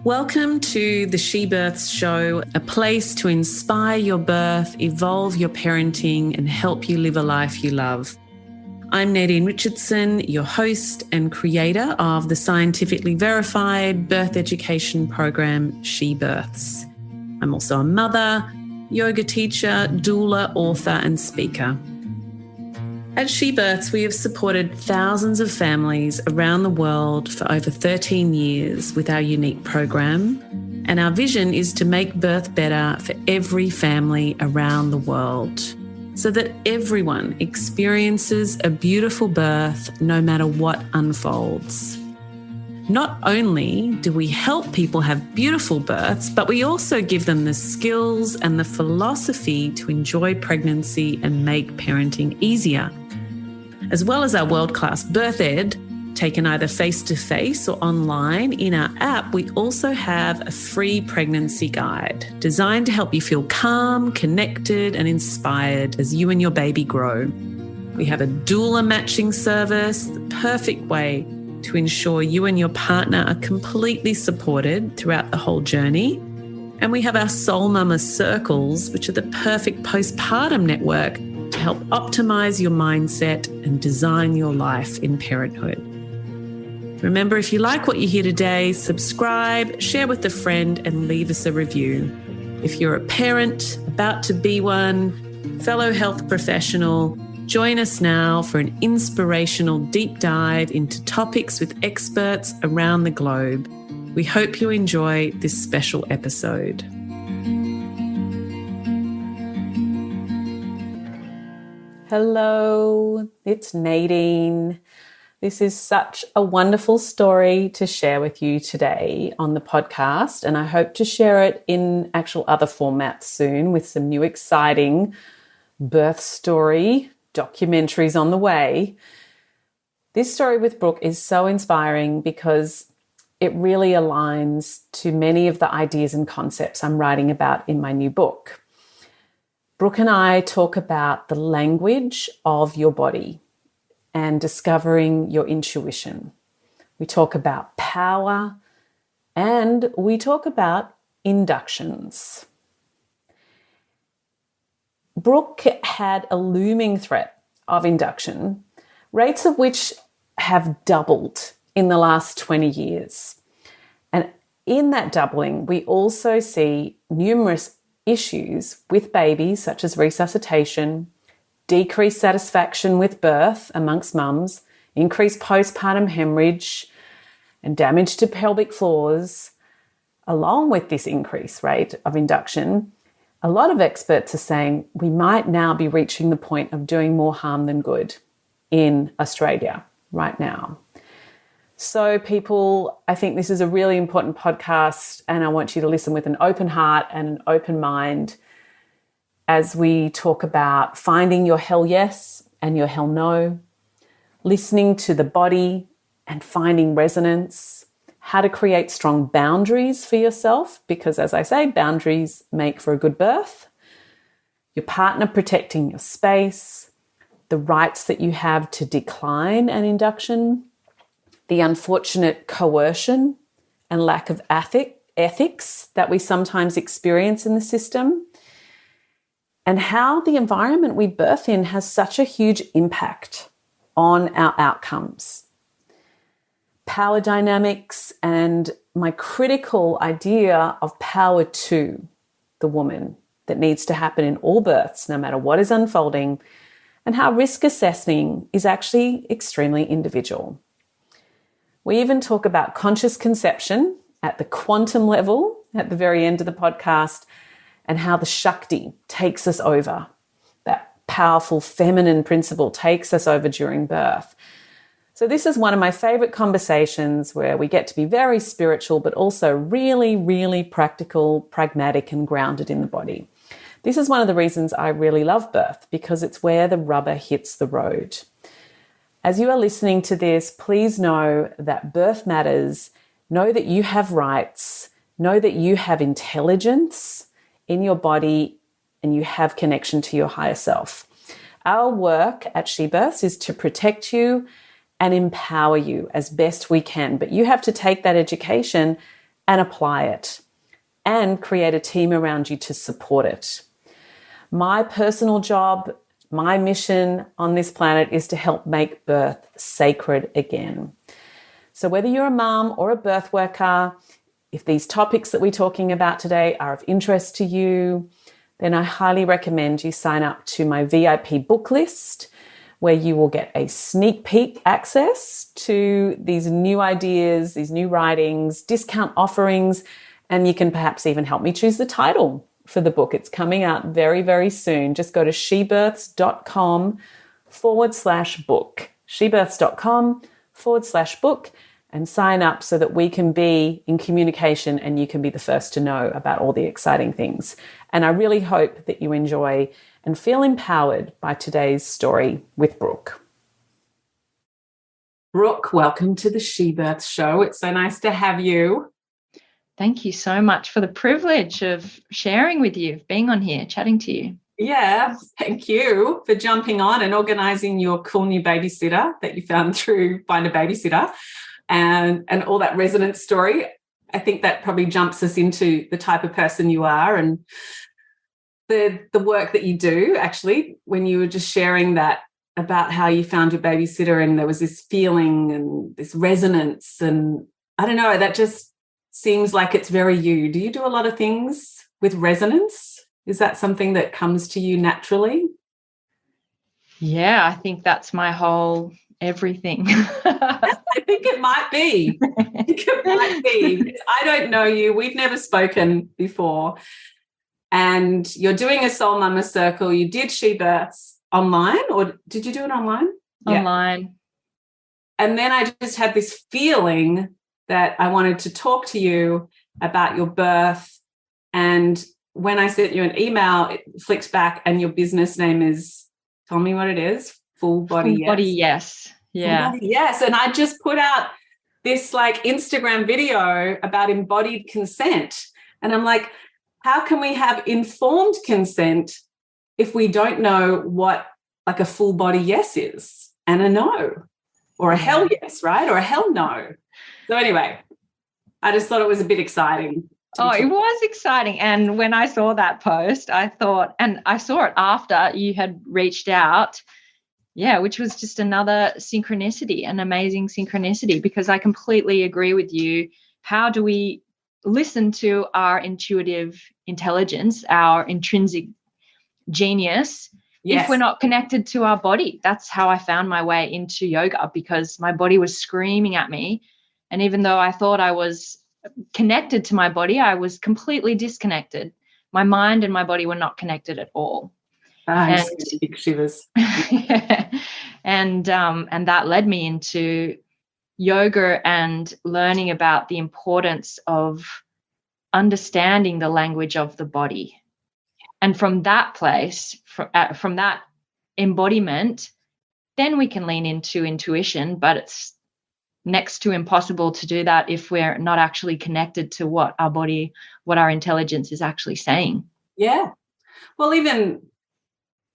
Welcome to the She Births Show, a place to inspire your birth, evolve your parenting, and help you live a life you love. I'm Nadine Richardson, your host and creator of the scientifically verified birth education program, She Births. I'm also a mother, yoga teacher, doula, author, and speaker. At She Births, we have supported thousands of families around the world for over 13 years with our unique program, and our vision is to make birth better for every family around the world so that everyone experiences a beautiful birth no matter what unfolds. Not only do we help people have beautiful births, but we also give them the skills and the philosophy to enjoy pregnancy and make parenting easier. As well as our world-class birth ed, taken either face-to-face or online in our app, we also have a free pregnancy guide designed to help you feel calm, connected, and inspired as you and your baby grow. We have a doula matching service, the perfect way to ensure you and your partner are completely supported throughout the whole journey. And we have our Soul Mama Circles, which are the perfect postpartum network to help optimize your mindset and design your life in parenthood. Remember, if you like what you hear today, subscribe, share with a friend, and leave us a review. If you're a parent, about to be one, fellow health professional, join us now for an inspirational deep dive into topics with experts around the globe. We hope you enjoy this special episode. Hello, it's Nadine. This is such a wonderful story to share with you today on the podcast, and I hope to share it in actual other formats soon with some new exciting birth story documentaries on the way. This story with Brooke is so inspiring because it really aligns to many of the ideas and concepts I'm writing about in my new book. Brooke and I talk about the language of your body and discovering your intuition. We talk about power and we talk about inductions. Brooke had a looming threat of induction, rates of which have doubled in the last 20 years. And in that doubling, we also see numerous issues with babies, such as resuscitation, decreased satisfaction with birth amongst mums, increased postpartum hemorrhage, and damage to pelvic floors. Along with this increased rate of induction, a lot of experts are saying we might now be reaching the point of doing more harm than good in Australia right now. So people, I think this is a really important podcast, and I want you to listen with an open heart and an open mind as we talk about finding your hell yes and your hell no, listening to the body and finding resonance, how to create strong boundaries for yourself, because as I say, boundaries make for a good birth, your partner protecting your space, the rights that you have to decline an induction, the unfortunate coercion and lack of ethics that we sometimes experience in the system, and how the environment we birth in has such a huge impact on our outcomes. Power dynamics and my critical idea of power to the woman that needs to happen in all births, no matter what is unfolding, and how risk assessing is actually extremely individual. We even talk about conscious conception at the quantum level at the very end of the podcast, and how the Shakti takes us over. That powerful feminine principle takes us over during birth. So this is one of my favorite conversations where we get to be very spiritual, but also really, really practical, pragmatic, and grounded in the body. This is one of the reasons I really love birth, because it's where the rubber hits the road. As you are listening to this, please know that birth matters. Know that you have rights. Know that you have intelligence in your body and you have connection to your higher self. Our work at She Births is to protect you and empower you as best we can. But you have to take that education and apply it, and create a team around you to support it. My personal job, my mission on this planet is to help make birth sacred again. So whether you're a mum or a birth worker, if these topics that we're talking about today are of interest to you, then I highly recommend you sign up to my VIP book list, where you will get a sneak peek access to these new ideas, these new writings, discount offerings, and you can perhaps even help me choose the title for the book. It's coming out very, very soon. Just go to shebirths.com/book, shebirths.com/book, and sign up so that we can be in communication and you can be the first to know about all the exciting things. And I really hope that you enjoy and feel empowered by today's story with Brooke. Brooke, welcome to the She Birth Show. It's so nice to have you. Thank you so much for the privilege of sharing with you, being on here, chatting to you. Yeah, thank you for jumping on and organising your cool new babysitter that you found through Find a Babysitter and all that resonance story. I think that probably jumps us into the type of person you are and the work that you do. Actually, when you were just sharing that about how you found your babysitter and there was this feeling and this resonance, and I don't know, that just seems like it's very you. Do you do a lot of things with resonance? Is that something that comes to you naturally? Yeah, I think that's my whole everything. I think it might be. I think it might be. I don't know you. We've never spoken before. And you're doing a Soul Mama Circle. You did She Births online, or did you do it online? Online. Yeah. And then I just had this feeling that I wanted to talk to you about your birth. And when I sent you an email, it flicked back and your business name is, tell me what it is. Full Body Yes. Body Yes. Yeah. Full Body Yes. And I just put out this like Instagram video about embodied consent. And I'm like, how can we have informed consent if we don't know what like a full body yes is and a no, or a hell yes, right? Or a hell no. So anyway, I just thought it was a bit exciting. Oh, it was exciting. And when I saw that post, I thought, and I saw it after you had reached out, yeah, which was just another synchronicity, an amazing synchronicity, because I completely agree with you. How do we listen to our intuitive intelligence, our intrinsic genius, if we're not connected to our body? That's how I found my way into yoga, because my body was screaming at me. And even though I thought I was connected to my body, I was completely disconnected. My mind and my body were not connected at all. And big shivers. And that led me into yoga and learning about the importance of understanding the language of the body. And from that place, from that embodiment, then we can lean into intuition, but it's next to impossible to do that if we're not actually connected to what our body, what our intelligence is actually saying. Yeah. Well, even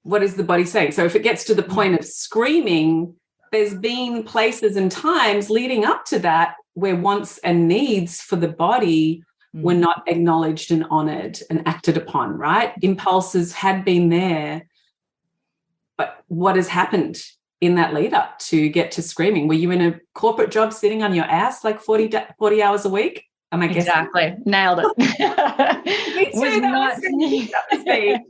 what is the body saying? So if it gets to the point of screaming, there's been places and times leading up to that where wants and needs for the body were not acknowledged and honoured and acted upon, right? Impulses had been there. But what has happened in that lead up to get to screaming? Were you in a corporate job sitting on your ass like 40 hours a week? Am I guessing? Exactly. Nailed it. Me too. That was me.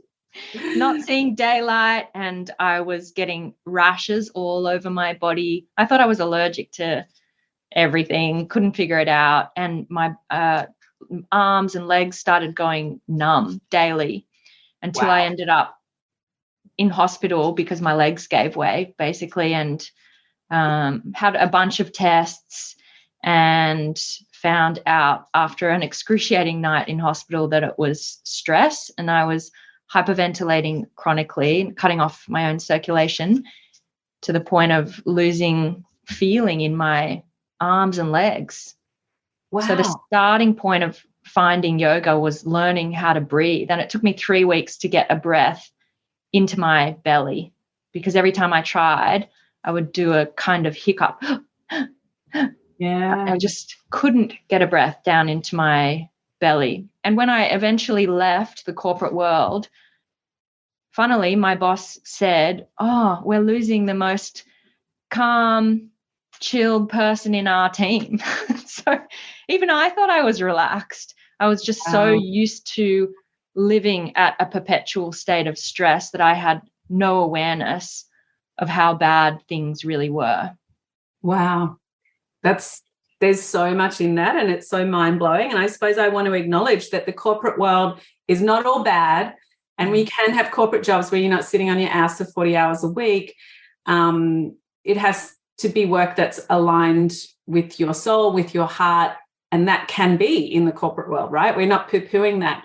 Not seeing daylight, and I was getting rashes all over my body. I thought I was allergic to everything, couldn't figure it out. And my arms and legs started going numb daily until I ended up in hospital because my legs gave way, basically, and had a bunch of tests and found out after an excruciating night in hospital that it was stress, and I was hyperventilating chronically, cutting off my own circulation to the point of losing feeling in my arms and legs. Wow. So the starting point of finding yoga was learning how to breathe. And it took me 3 weeks to get a breath into my belly, because every time I tried, I would do a kind of hiccup. Yeah. I just couldn't get a breath down into my belly. And when I eventually left the corporate world, funnily, my boss said, "Oh, we're losing the most calm, chilled person in our team." So even I thought I was relaxed. I was just so used to living at a perpetual state of stress that I had no awareness of how bad things really were. Wow. There's so much in that, and it's so mind-blowing. And I suppose I want to acknowledge that the corporate world is not all bad, and we can have corporate jobs where you're not sitting on your ass for 40 hours a week. It has to be work that's aligned with your soul, with your heart, and that can be in the corporate world, right? We're not poo-pooing that.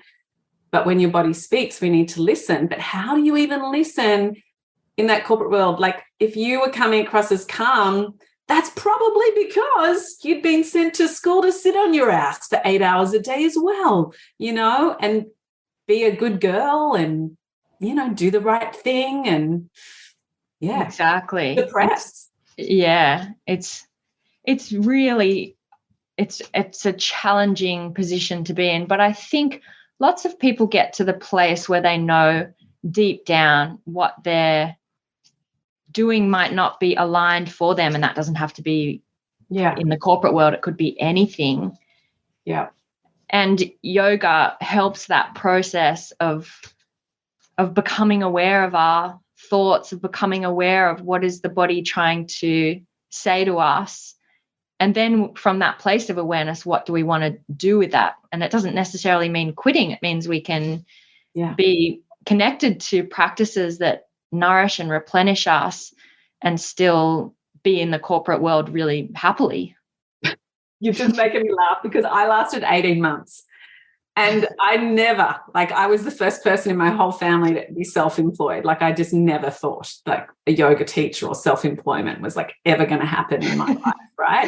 But when your body speaks, we need to listen. But how do you even listen in that corporate world? Like, if you were coming across as calm, that's probably because you'd been sent to school to sit on your ass for 8 hours a day as well, and be a good girl and, do the right thing and, Exactly. Depressed. It's really, it's a challenging position to be in. But I think lots of people get to the place where they know deep down what they're doing might not be aligned for them, and that doesn't have to be in the corporate world. It could be anything. Yeah. And yoga helps that process of becoming aware of our thoughts, of becoming aware of what is the body trying to say to us. And then from that place of awareness, what do we want to do with that? And it doesn't necessarily mean quitting. It means we can be connected to practices that nourish and replenish us and still be in the corporate world really happily. You're just making me laugh because I lasted 18 months and I was the first person in my whole family to be self-employed. Like, I just never thought like a yoga teacher or self-employment was like ever going to happen in my life, right?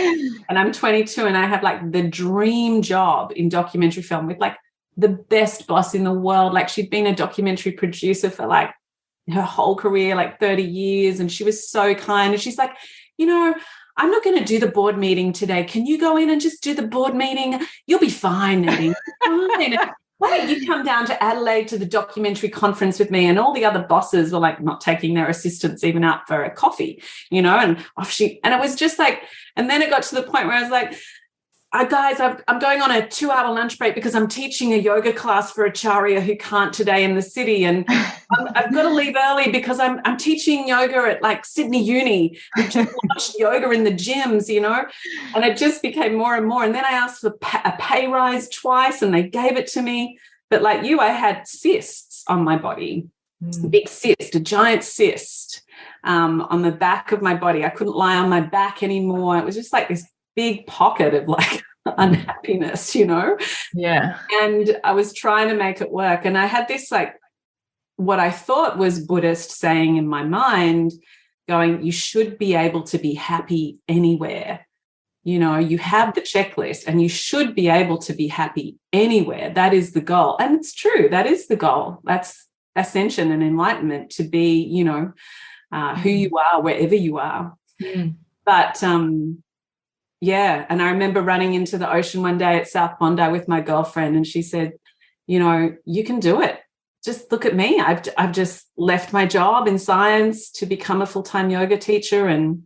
And I'm 22 and I have like the dream job in documentary film with like the best boss in the world. Like, she'd been a documentary producer for like her whole career, like 30 years. And she was so kind. And she's like, I'm not going to do the board meeting today. Can you go in and just do the board meeting? You'll be fine, Nadine. Fine. Why don't you come down to Adelaide to the documentary conference with me? And all the other bosses were like not taking their assistants even out for a coffee, and off and it was just like, and then it got to the point where I was like, guys, I'm going on a 2-hour lunch break because I'm teaching a yoga class for Acharya who can't today in the city. And I've got to leave early because I'm teaching yoga at like Sydney Uni. We just watched yoga in the gyms, and it just became more and more. And then I asked for a pay rise twice and they gave it to me. But like you, I had cysts on my body, a big cyst, a giant cyst on the back of my body. I couldn't lie on my back anymore. It was just like this big pocket of like unhappiness, Yeah. And I was trying to make it work. And I had this like what I thought was Buddhist saying in my mind going, you should be able to be happy anywhere. You have the checklist and you should be able to be happy anywhere. That is the goal. And it's true. That is the goal. That's ascension and enlightenment, to be, who you are, wherever you are. But, and I remember running into the ocean one day at South Bondi with my girlfriend, and she said, you can do it. Just look at me. I've just left my job in science to become a full-time yoga teacher. And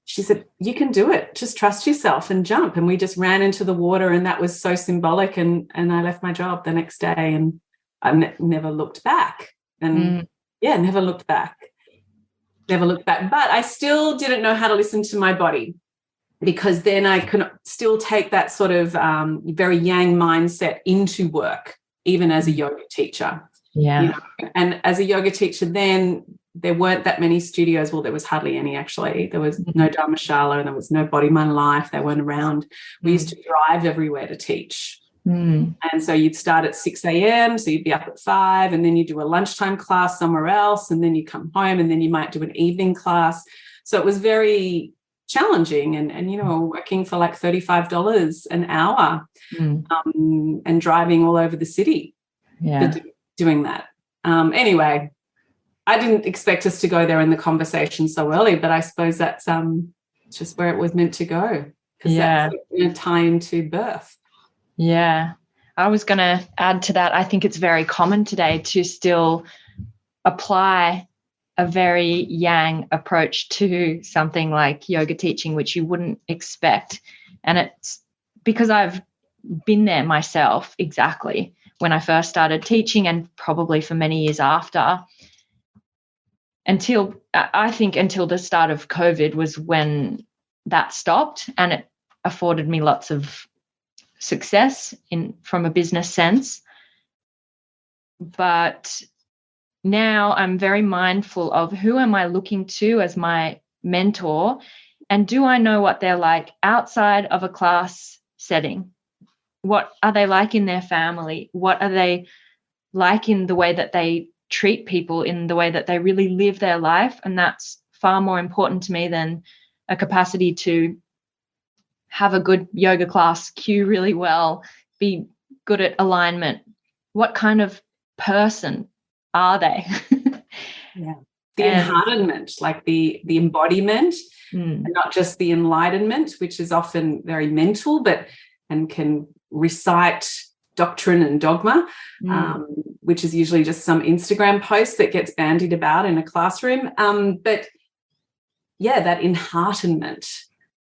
she said, you can do it. Just trust yourself and jump. And we just ran into the water, and that was so symbolic. And I left my job the next day, and I never looked back. And never looked back. But I still didn't know how to listen to my body, because then I could still take that sort of very yang mindset into work, even as a yoga teacher. Yeah. And as a yoga teacher then, there weren't that many studios. Well, there was hardly any, actually. There was no Dharmashala and there was no Body Mind Life. They weren't around. We used to drive everywhere to teach. And so you'd start at 6 a.m, so you'd be up at 5, and then you do a lunchtime class somewhere else, and then you come home, and then you might do an evening class. So it was very challenging, and working for like $35 an hour, and driving all over the city doing that. Anyway, I didn't expect us to go there in the conversation so early, but I suppose that's just where it was meant to go. because that's going to tie into birth. Yeah. I was going to add to that. I think it's very common today to still apply a very yang approach to something like yoga teaching, which you wouldn't expect. And it's because I've been there myself exactly when I first started teaching, and probably for many years after, until the start of COVID was when that stopped, and it afforded me lots of success from a business sense. But now I'm very mindful of who am I looking to as my mentor, and do I know what they're like outside of a class setting? What are they like in their family? What are they like in the way that they treat people, in the way that they really live their life? And that's far more important to me than a capacity to have a good yoga class, cue really well, be good at alignment. What kind of person are they? Yeah. The enlightenment, like the embodiment, and not just the enlightenment, which is often very mental, and can recite doctrine and dogma, which is usually just some Instagram post that gets bandied about in a classroom. But yeah, that enlightenment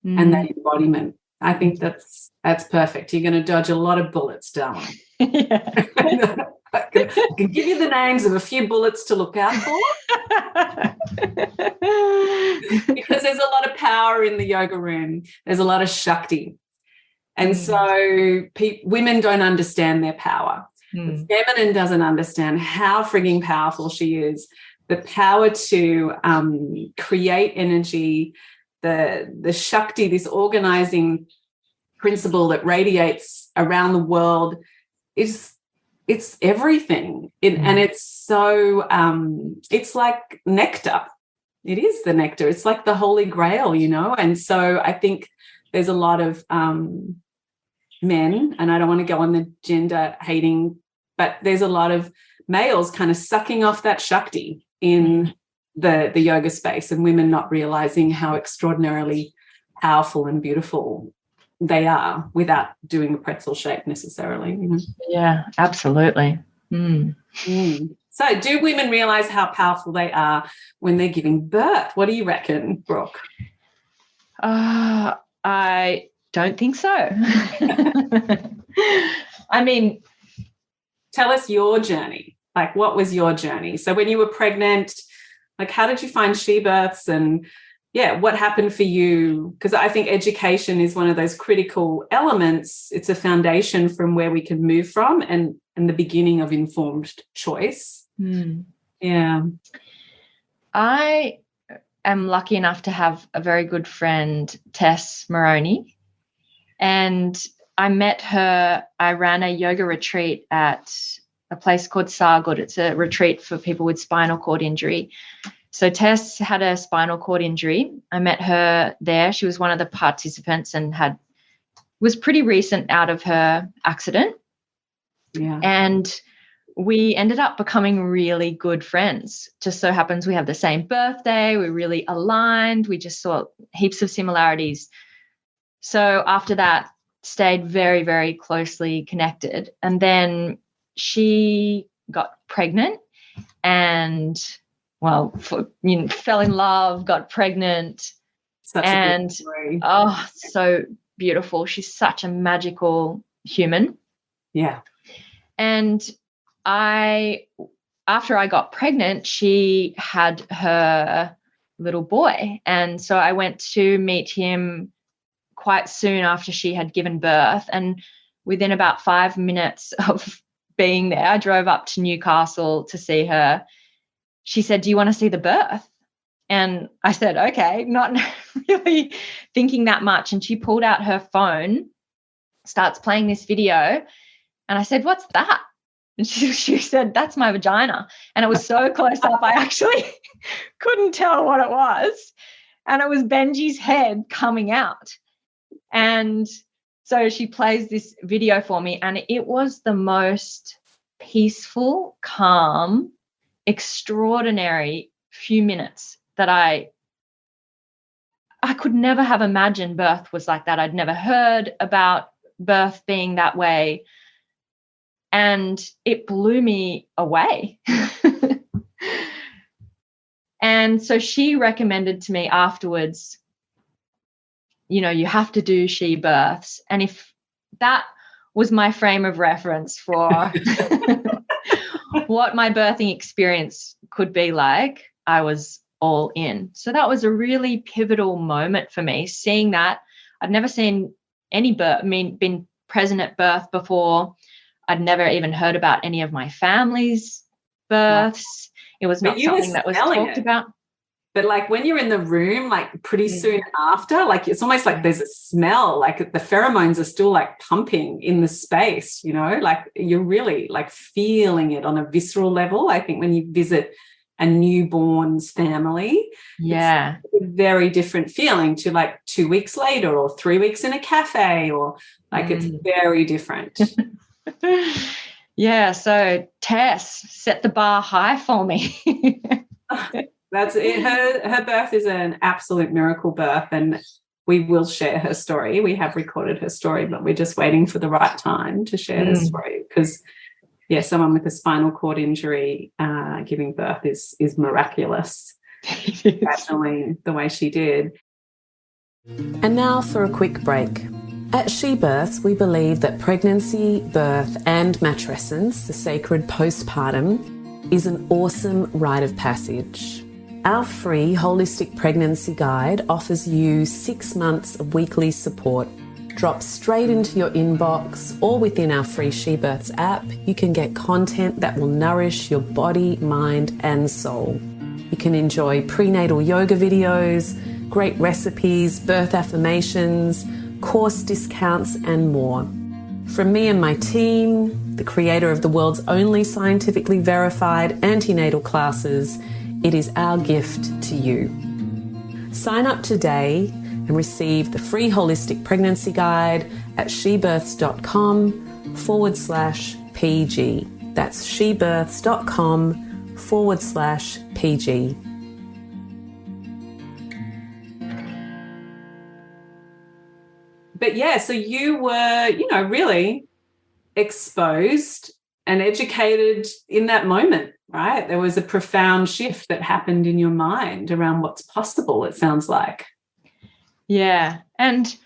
and that embodiment, I think that's perfect. You're going to dodge a lot of bullets, darling. I can give you the names of a few bullets to look out for. Because there's a lot of power in the yoga room. There's a lot of Shakti. And so women don't understand their power. The feminine doesn't understand how frigging powerful she is. The power to create energy, the Shakti, this organizing principle that radiates around the world, it's everything. And it's so it's like nectar. It is the nectar. It's like the Holy Grail, And so I think there's a lot of men, and I don't want to go on the gender hating, but there's a lot of males kind of sucking off that Shakti in the yoga space, and women not realizing how extraordinarily powerful and beautiful they are without doing a pretzel shape necessarily. Yeah, absolutely. So do women realize how powerful they are when they're giving birth? What do you reckon, Brooke? I don't think so. I mean, tell us your journey. Like, what was your journey? So when you were pregnant, like, how did you find she births, and what happened for you? Because I think education is one of those critical elements. It's a foundation from where we can move from, and the beginning of informed choice. Yeah. I am lucky enough to have a very good friend, Tess Moroney, and I met her. I ran a yoga retreat at a place called Sargud. It's a retreat for people with spinal cord injury. So Tess had a spinal cord injury. I met her there. She was one of the participants and was pretty recent out of her accident. Yeah. And we ended up becoming really good friends. Just so happens we have the same birthday. We're really aligned. We just saw heaps of similarities. So after that, stayed very, very closely connected. And then she got pregnant and, fell in love, got pregnant. Such a good story. Oh, so beautiful. She's such a magical human. Yeah. And after I got pregnant, she had her little boy. And so I went to meet him quite soon after she had given birth. And within about 5 minutes of being there, I drove up to Newcastle to see her. She said, "Do you want to see the birth?" And I said, okay, not really thinking that much. And she pulled out her phone, starts playing this video. And I said, "What's that?" And she said, "That's my vagina." And it was so close up, I actually couldn't tell what it was. And it was Benji's head coming out. And so she plays this video for me, and it was the most peaceful, calm, extraordinary few minutes that I could never have imagined birth was like that. I'd never heard about birth being that way. And it blew me away. And so she recommended to me afterwards, you have to do she births. And if that was my frame of reference for what my birthing experience could be like, I was all in. So that was a really pivotal moment for me, seeing that. I'd never seen any birth, been present at birth before. I'd never even heard about any of my family's births. It was not something that was talked about. But like when you're in the room, like pretty soon after, like it's almost like there's a smell, like the pheromones are still like pumping in the space, like you're really like feeling it on a visceral level. I think when you visit a newborn's family, it's a very different feeling to like 2 weeks later or 3 weeks in a cafe, or like it's very different. Yeah, so Tess set the bar high for me. That's it. Her birth is an absolute miracle birth, and we will share her story. We have recorded her story, but we're just waiting for the right time to share her story, because someone with a spinal cord injury giving birth is miraculous. Definitely the way she did. And now for a quick break. At She Births, we believe that pregnancy, birth and matrescence, the sacred postpartum, is an awesome rite of passage. Our free holistic pregnancy guide offers you 6 months of weekly support. Drop straight into your inbox, or within our free She Births app, you can get content that will nourish your body, mind and soul. You can enjoy prenatal yoga videos, great recipes, birth affirmations, course discounts and more. From me and my team, the creator of the world's only scientifically verified antenatal classes, it is our gift to you. Sign up today and receive the free holistic pregnancy guide at shebirths.com/PG. That's shebirths.com/PG. But so you were, really exposed and educated in that moment, right? There was a profound shift that happened in your mind around what's possible, it sounds like. Yeah. And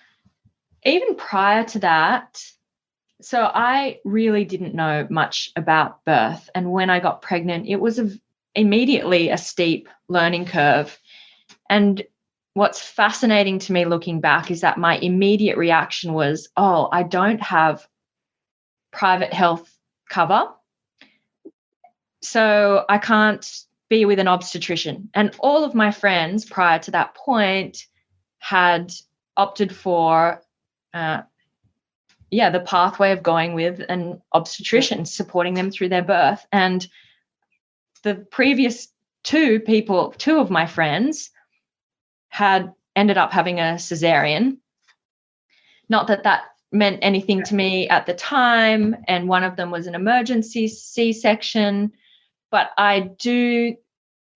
even prior to that, so I really didn't know much about birth. And when I got pregnant, it was immediately a steep learning curve. And what's fascinating to me looking back is that my immediate reaction was, I don't have private health cover, so I can't be with an obstetrician. And all of my friends prior to that point had opted for the pathway of going with an obstetrician, supporting them through their birth. And the previous two of my friends had ended up having a cesarean. Not that meant anything to me at the time, and one of them was an emergency C-section, but I do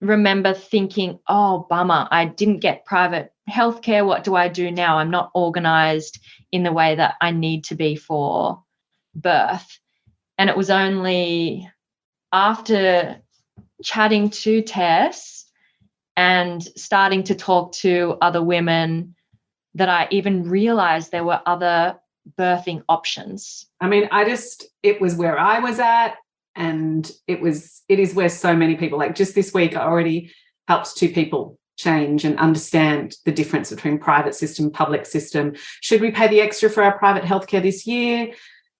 remember thinking, bummer, I didn't get private healthcare. What do I do now? I'm not organized in the way that I need to be for birth. And it was only after chatting to Tess and starting to talk to other women that I even realized there were other birthing options. I mean, it was where I was at, and it is where so many people, like just this week, I already helped 2 people change and understand the difference between private system, public system. Should we pay the extra for our private healthcare this year?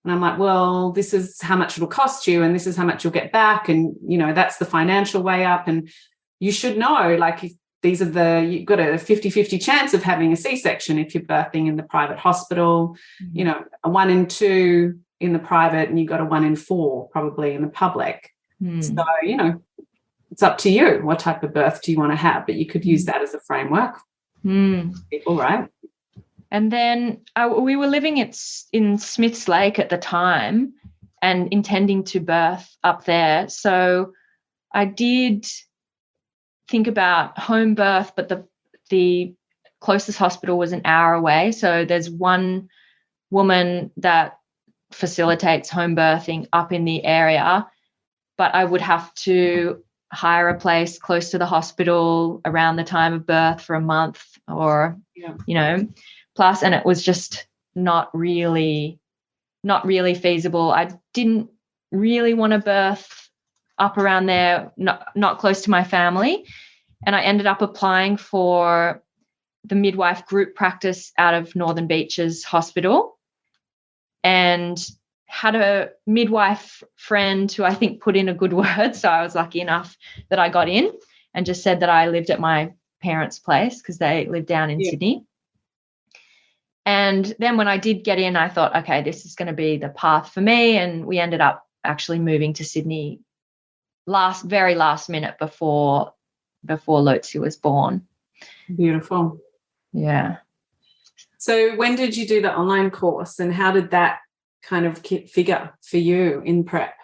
And I'm like, well, this is how much it'll cost you, and this is how much you'll get back. And, that's the financial way up. And you should know, like, if you've got a 50-50 chance of having a C-section if you're birthing in the private hospital, a 1 in 2 in the private, and you've got a 1 in 4 probably in the public. So, it's up to you. What type of birth do you want to have? But you could use that as a framework. People, right? And then we were living in Smiths Lake at the time and intending to birth up there. So I did think about home birth, but the closest hospital was an hour away. So there's one woman that facilitates home birthing up in the area, but I would have to hire a place close to the hospital around the time of birth for a month or, plus, and it was just not really feasible. I didn't really want to birth up around there, not close to my family. And I ended up applying for the midwife group practice out of Northern Beaches Hospital, and had a midwife friend who I think put in a good word. So I was lucky enough that I got in, and just said that I lived at my parents' place because they live down in Sydney. And then when I did get in, I thought, okay, this is going to be the path for me. And we ended up actually moving to Sydney very last minute before Lotzi was born. Beautiful. Yeah. So when did you do the online course, and how did that kind of figure for you in prep?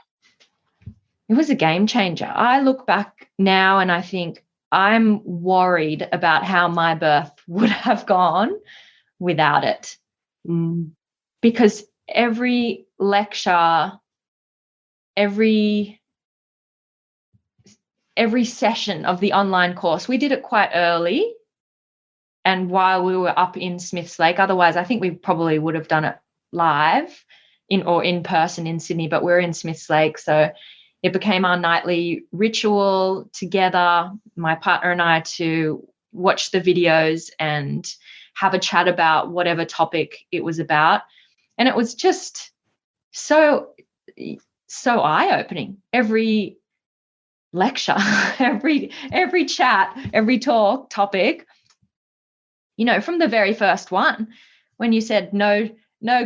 It was a game changer. I look back now and I think I'm worried about how my birth would have gone without it. Because every lecture, every session of the online course, we did it quite early and while we were up in Smiths Lake. Otherwise, I think we probably would have done it live in person in Sydney, but we're in Smiths Lake. So it became our nightly ritual together, my partner and I, to watch the videos and have a chat about whatever topic it was about. And it was just so eye-opening. Every lecture, every chat, every topic, from the very first one, when you said no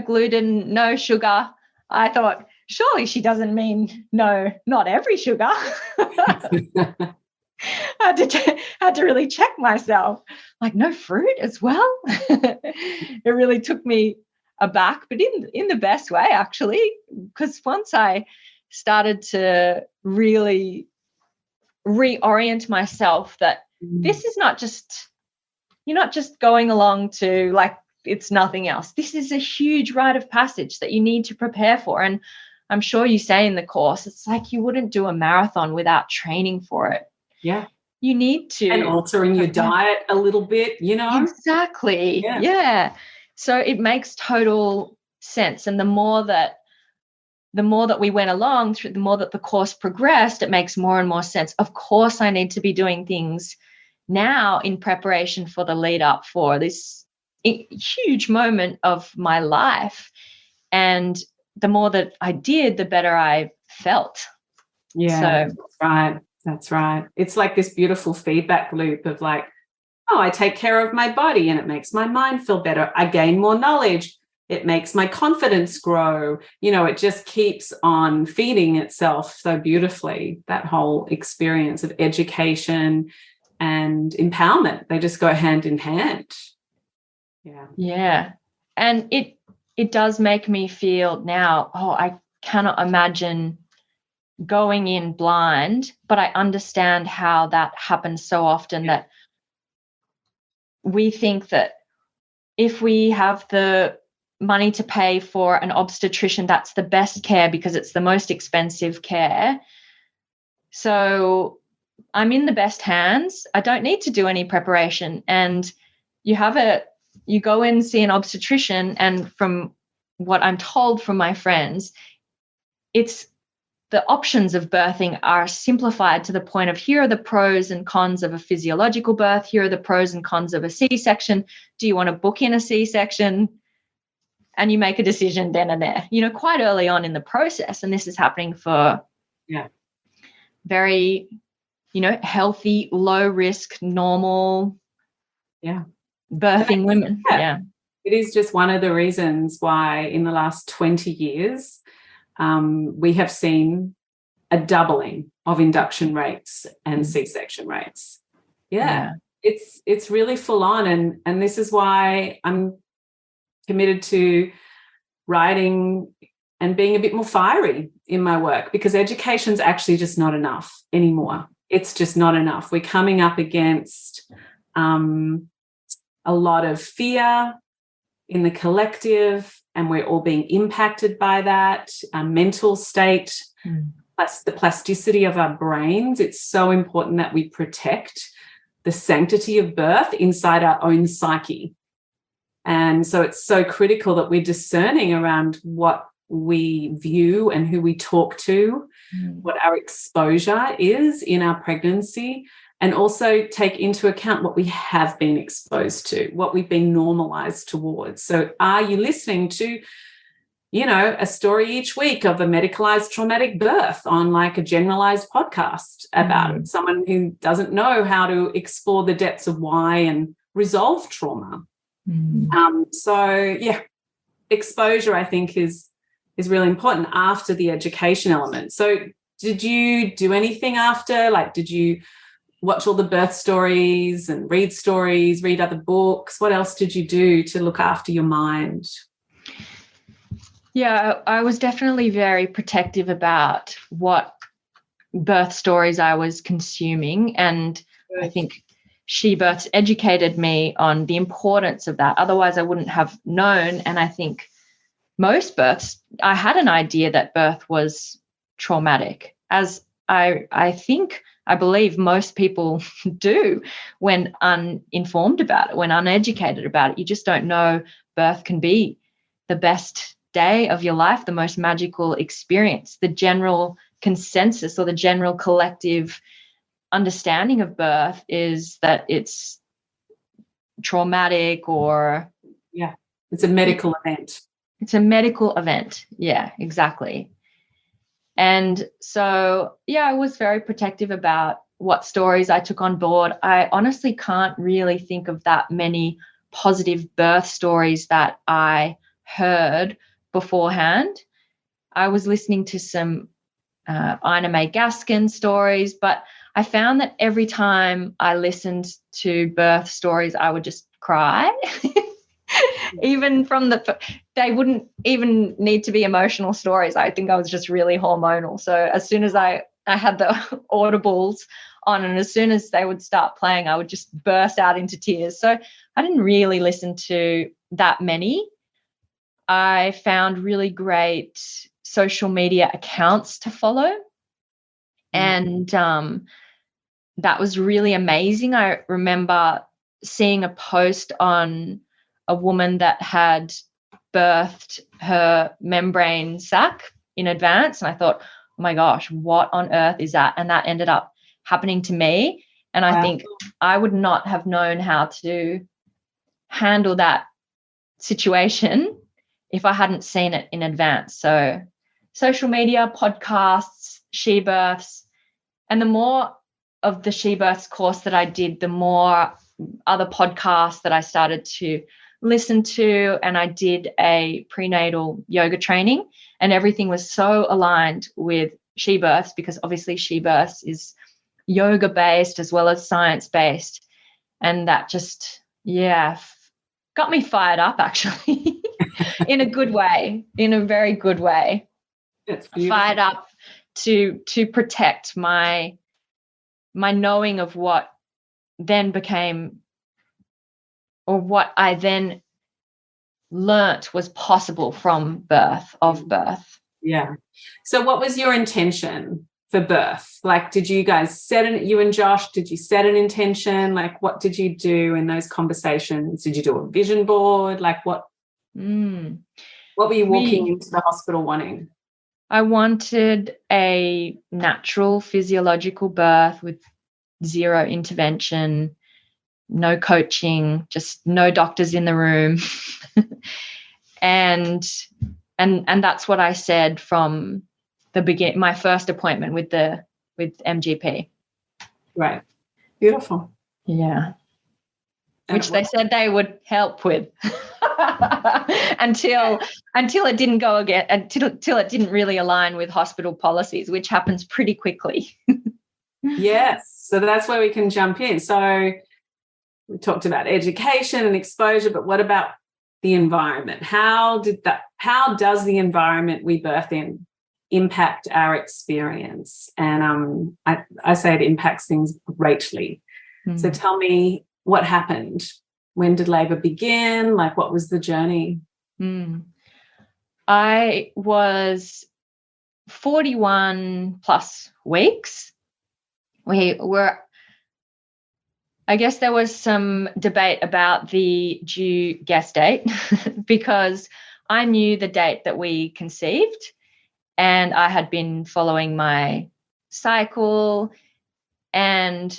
gluten, no sugar, I thought, surely she doesn't mean no, not every sugar. I had to really check myself, like no fruit as well. It really took me aback, but in the best way, actually, because once I started to really reorient myself that this is not just, you're not just going along to like it's nothing else. This is a huge rite of passage that you need to prepare for. And I'm sure you say in the course, it's like you wouldn't do a marathon without training for it. Yeah. You need to. And altering your diet a little bit, Exactly. Yeah. So it makes total sense. And the more that we went along through, the more that the course progressed, it makes more and more sense. Of course, I need to be doing things now in preparation for the lead up for this huge moment of my life. And the more that I did, the better I felt. Yeah, so, that's right. It's like this beautiful feedback loop of like, oh, I take care of my body and it makes my mind feel better. I gain more knowledge. It makes my confidence grow. It just keeps on feeding itself so beautifully, that whole experience of education and empowerment. They just go hand in hand. Yeah. Yeah. And it does make me feel now, I cannot imagine going in blind, but I understand how that happens so often, that we think that if we have the money to pay for an obstetrician, that's the best care because it's the most expensive care. So I'm in the best hands. I don't need to do any preparation. And you go in, see an obstetrician, and from what I'm told from my friends, it's the options of birthing are simplified to the point of, here are the pros and cons of a physiological birth. Here are the pros and cons of a C-section. Do you want to book in a C-section? And you make a decision then and there, quite early on in the process. And this is happening for very, healthy, low risk, normal birthing women. Yeah. It is just one of the reasons why in the last 20 years, we have seen a doubling of induction rates and C-section rates. Yeah. It's really full on. And this is why I'm committed to writing and being a bit more fiery in my work, because education's actually just not enough anymore. It's just not enough. We're coming up against a lot of fear in the collective, and we're all being impacted by that, our mental state, plus the plasticity of our brains. It's so important that we protect the sanctity of birth inside our own psyche. And so it's so critical that we're discerning around what we view and who we talk to, what our exposure is in our pregnancy, and also take into account what we have been exposed to, what we've been normalized towards. So are you listening to, a story each week of a medicalized traumatic birth on like a generalized podcast about it? Someone who doesn't know how to explore the depths of why and resolve trauma. Exposure, I think, is really important after the education element. So did you do anything after? Like, did you watch all the birth stories and read stories, read other books? What else did you do to look after your mind? Yeah, I was definitely very protective about what birth stories I was consuming. And I think She Births educated me on the importance of that. Otherwise, I wouldn't have known. And I think most births, I had an idea that birth was traumatic, as I believe most people do when uninformed about it, when uneducated about it. You just don't know birth can be the best day of your life, the most magical experience. The general consensus or the general collective understanding of birth is that it's traumatic, or it's a medical event. It's a medical event. Yeah, exactly. And so, I was very protective about what stories I took on board. I honestly can't really think of that many positive birth stories that I heard beforehand. I was listening to some Ina May Gaskin stories, but I found that every time I listened to birth stories, I would just cry. Even they wouldn't even need to be emotional stories. I think I was just really hormonal. So as soon as I had the audibles on, and as soon as they would start playing, I would just burst out into tears. So I didn't really listen to that many. I found really great social media accounts to follow. And that was really amazing. I remember seeing a post on a woman that had birthed her membrane sac in advance. And I thought, oh my gosh, what on earth is that? And that ended up happening to me. And I think I would not have known how to handle that situation if I hadn't seen it in advance. So social media, podcasts, She Births, and the more of the She Births course that I did, the more other podcasts that I started to listen to. And I did a prenatal yoga training, and everything was so aligned with She Births, because obviously She Births is yoga based as well as science based. And that just, got me fired up, actually, in a good way, in a very good way. Fired up to protect my knowing of what then became, or what I then learnt was possible from birth. Yeah. So what was your intention for birth? Like, did you guys you and Josh, did you set an intention? Like, what did you do in those conversations? Did you do a vision board? Like, what were you walking into the hospital wanting? I wanted a natural physiological birth with zero intervention, no coaching, just no doctors in the room. and that's what I said from the beginning, my first appointment with MGP. Right. Beautiful. Yeah. Which they said they would help with until it didn't go again, until it didn't really align with hospital policies, which happens pretty quickly. Yes. So that's where we can jump in. So we talked about education and exposure, but what about the environment? How does the environment we birth in impact our experience? And I say it impacts things greatly. So tell me what happened when did labor begin? Like, what was the journey? I was 41 plus weeks. I guess there was some debate about the due guess date because I knew the date that we conceived, and I had been following my cycle. And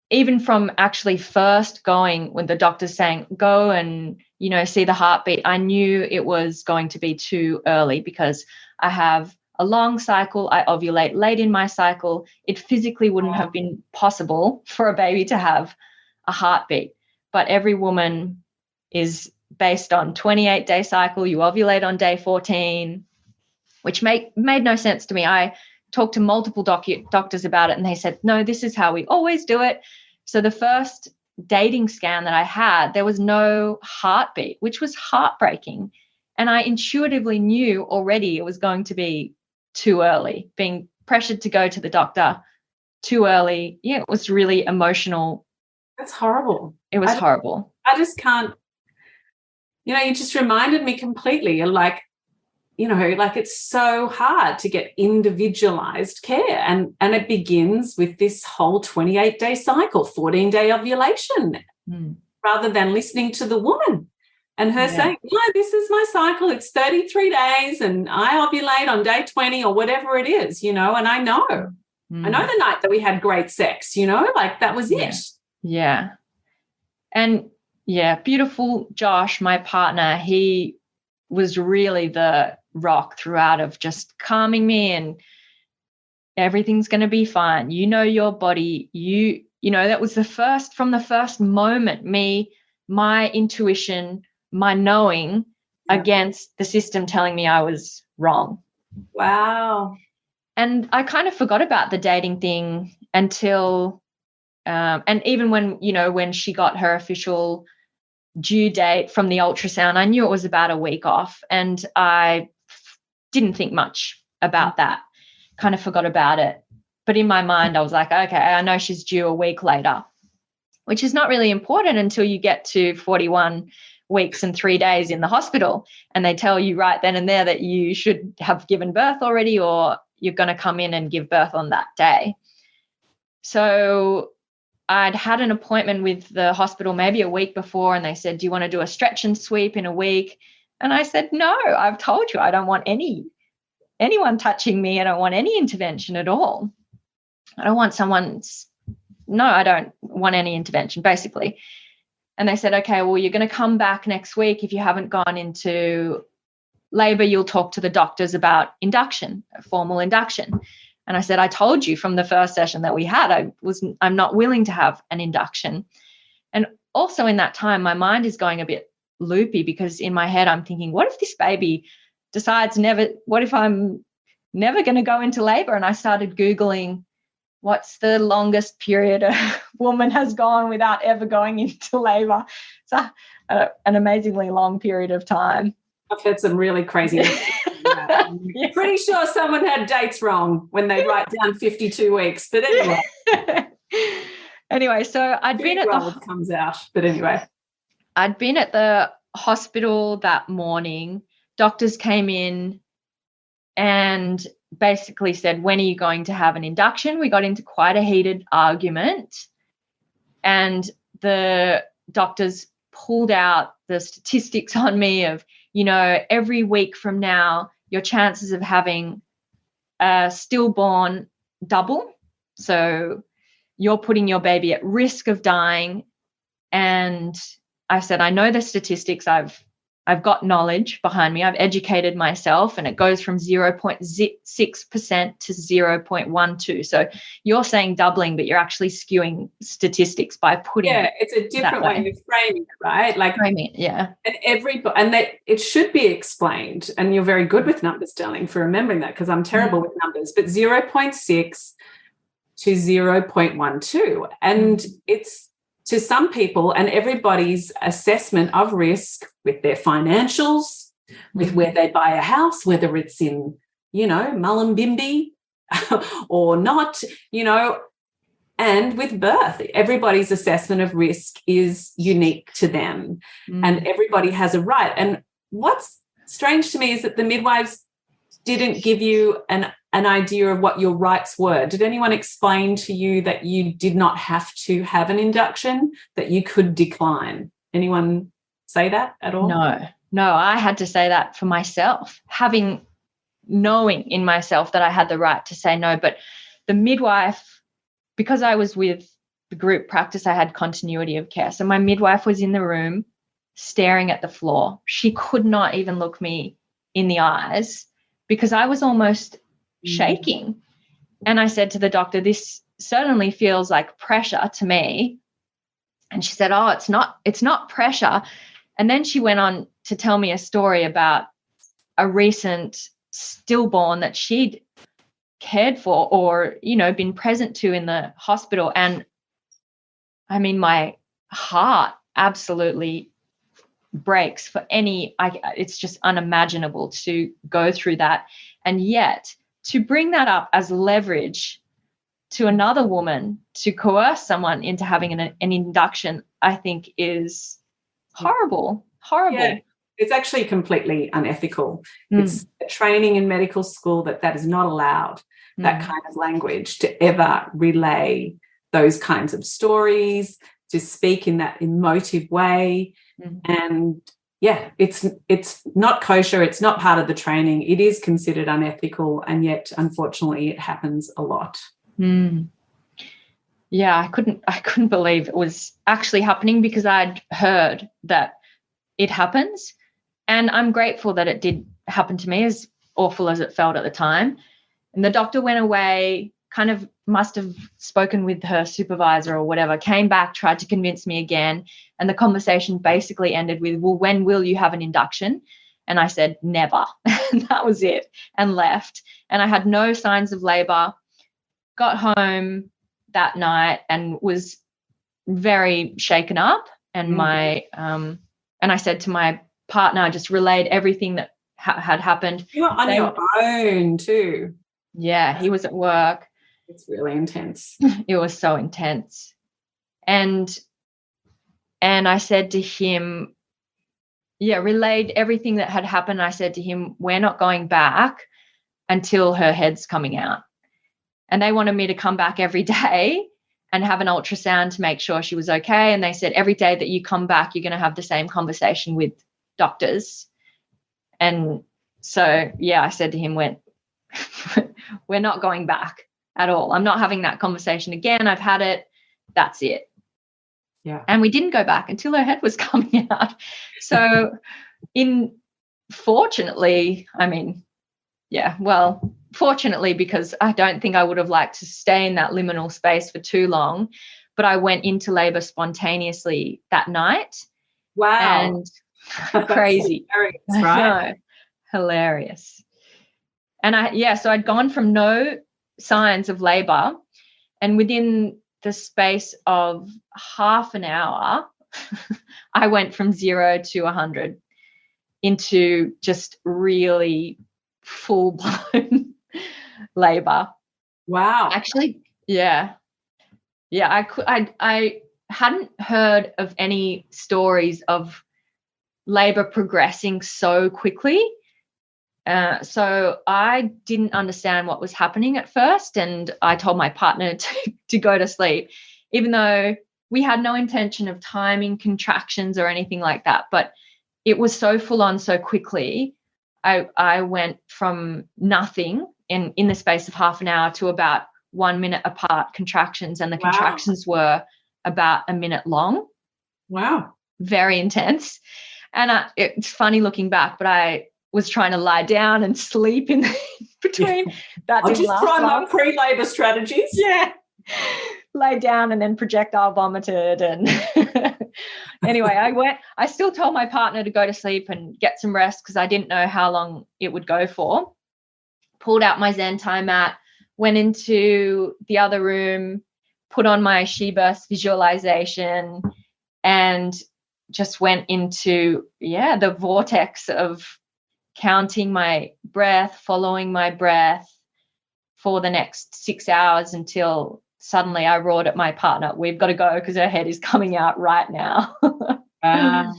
even from actually first going when the doctor's saying, go and, see the heartbeat, I knew it was going to be too early because I have a long cycle. I ovulate late in my cycle. It physically wouldn't have been possible for a baby to have a heartbeat. But every woman is based on 28-day cycle. You ovulate on day 14, which made no sense to me. I talked to multiple doctors about it, and they said, no, this is how we always do it. So the first dating scan that I had, there was no heartbeat, which was heartbreaking. And I intuitively knew already it was going to be too early, being pressured to go to the doctor too early. Yeah, it was really emotional. That's horrible. It was horrible. I just can't, you just reminded me completely. Like, it's so hard to get individualized care. And it begins with this whole 28-day cycle, 14-day ovulation, rather than listening to the woman and her saying, no, this is my cycle. It's 33 days and I ovulate on day 20 or whatever it is, and I know. I know the night that we had great sex, like that was it. Yeah. And beautiful Josh, my partner, he was really the rock throughout of just calming me and everything's going to be fine. Your body, that was from the first moment, my intuition, my knowing against the system telling me I was wrong. Wow. And I kind of forgot about the dating thing until, and even when she got her official due date from the ultrasound, I knew it was about a week off, and I didn't think much about that, kind of forgot about it. But in my mind, I was like, okay, I know she's due a week later, which is not really important until you get to 41 weeks and 3 days in the hospital, and they tell you right then and there that you should have given birth already, or you're going to come in and give birth on that day. So I'd had an appointment with the hospital maybe a week before, and they said, do you want to do a stretch and sweep in a week? And I said, no, I've told you I don't want anyone touching me. I don't want any intervention at all. I don't want I don't want any intervention, basically. And they said, okay, well, you're going to come back next week. If you haven't gone into labor, you'll talk to the doctors about induction, a formal induction. And I said, I told you from the first session that we had, I'm not willing to have an induction. And also in that time, my mind is going a bit loopy because in my head, I'm thinking, what if this baby decides what if I'm never going to go into labor? And I started Googling, what's the longest period a woman has gone without ever going into labor? So an amazingly long period of time. I've heard some really crazy I'm pretty sure someone had dates wrong when they write down 52 weeks. But anyway, so I'd been at comes out. But anyway, I'd been at the hospital that morning. Doctors came in and basically said, when are you going to have an induction? We got into quite a heated argument, and the doctors pulled out the statistics on me of, every week from now, your chances of having a stillborn double. So you're putting your baby at risk of dying. And I said, I know the statistics. I've got knowledge behind me. I've educated myself, and it goes from 0.6% to 0.12. So you're saying doubling, but you're actually skewing statistics by putting it's a different way of framing it, right? Like framing it, and that it should be explained. And you're very good with numbers, darling, for remembering that, because I'm terrible with numbers. But 0.6 to 0.12, and it's, to some people and everybody's assessment of risk with their financials, with where they buy a house, whether it's in, Mullumbimby or not, And with birth, everybody's assessment of risk is unique to them, and everybody has a right. And what's strange to me is that the midwives didn't give you an idea of what your rights were. Did anyone explain to you that you did not have to have an induction, that you could decline? Anyone say that at all? No, I had to say that for myself, knowing in myself that I had the right to say no. But the midwife, because I was with the group practice, I had continuity of care. So my midwife was in the room staring at the floor. She could not even look me in the eyes because I was almost shaking. And I said to the doctor, this certainly feels like pressure to me. And she said, oh, it's not pressure. And then she went on to tell me a story about a recent stillborn that she'd cared for or, been present to in the hospital. And I mean, my heart absolutely breaks for it's just unimaginable to go through that. And yet to bring that up as leverage to another woman to coerce someone into having an induction, I think is horrible. Yeah. It's actually completely unethical. It's a training in medical school that is not allowed, that kind of language, to ever relay those kinds of stories, to speak in that emotive way. And it's not kosher. It's not part of the training. It is considered unethical, and yet unfortunately it happens a lot. Yeah, I couldn't believe it was actually happening because I'd heard that it happens, and I'm grateful that it did happen to me, as awful as it felt at the time. And the doctor went away, kind of must have spoken with her supervisor or whatever, came back, tried to convince me again. And the conversation basically ended with, well, when will you have an induction? And I said, never. And that was it, and left. And I had no signs of labor, got home that night and was very shaken up. And and I said to my partner, I just relayed everything that had happened. You were on your own too. Yeah, he was at work. It's really intense. It was so intense. And I said to him, relayed everything that had happened. I said to him, we're not going back until her head's coming out. And they wanted me to come back every day and have an ultrasound to make sure she was okay. And they said, every day that you come back, you're going to have the same conversation with doctors. And so, I said to him, we're not going back at all. I'm not having that conversation again. I've had it. That's it. Yeah. And we didn't go back until her head was coming out. So fortunately, because I don't think I would have liked to stay in that liminal space for too long, but I went into labor spontaneously that night. Wow. And crazy. Hilarious, right? Hilarious. And so I'd gone from no signs of labor, and within the space of half an hour, I went from 0 to 100 into just really full-blown labor. Wow. Actually, yeah. I hadn't heard of any stories of labor progressing so quickly. So I didn't understand what was happening at first, and I told my partner to go to sleep, even though we had no intention of timing contractions or anything like that. But it was so full on so quickly. I went from nothing in the space of half an hour to about 1 minute apart contractions, and the contractions were about a minute long. Wow. Very intense. And it's funny looking back, but I was trying to lie down and sleep in between. That I'll just try my pre-labor strategies. Yeah. Lay down and then projectile vomited. And anyway, I still told my partner to go to sleep and get some rest because I didn't know how long it would go for. Pulled out my Zen time mat, went into the other room, put on my She Burst visualization, and just went into, the vortex of counting my breath, following my breath for the next 6 hours until suddenly I roared at my partner, "We've got to go because her head is coming out right now." Wow.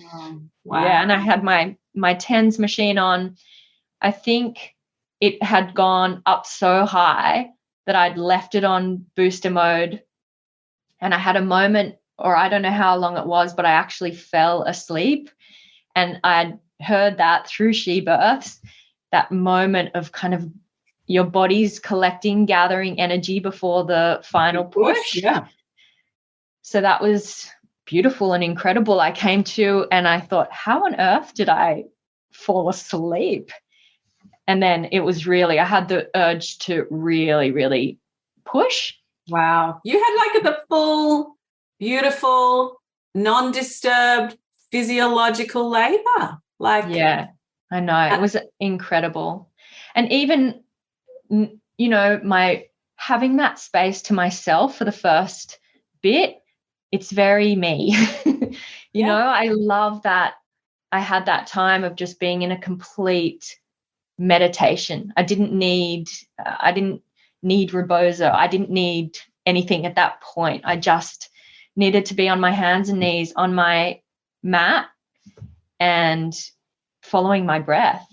Yeah, and I had my TENS machine on. I think it had gone up so high that I'd left it on booster mode, and I had a moment, or I don't know how long it was, but I actually fell asleep, and I'd heard that through She Births, that moment of kind of your body's collecting, gathering energy before the final push. Yeah. So that was beautiful and incredible. I came to and I thought, how on earth did I fall asleep? And then it was really, I had the urge to really, really push. Wow. You had like the full, beautiful, non-disturbed physiological labor. Like, yeah, I know. It was incredible. And even, you know, my having that space to myself for the first bit, it's very me. You know, I love that I had that time of just being in a complete meditation. I didn't need rebozo. I didn't need anything at that point. I just needed to be on my hands and knees on my mat and following my breath.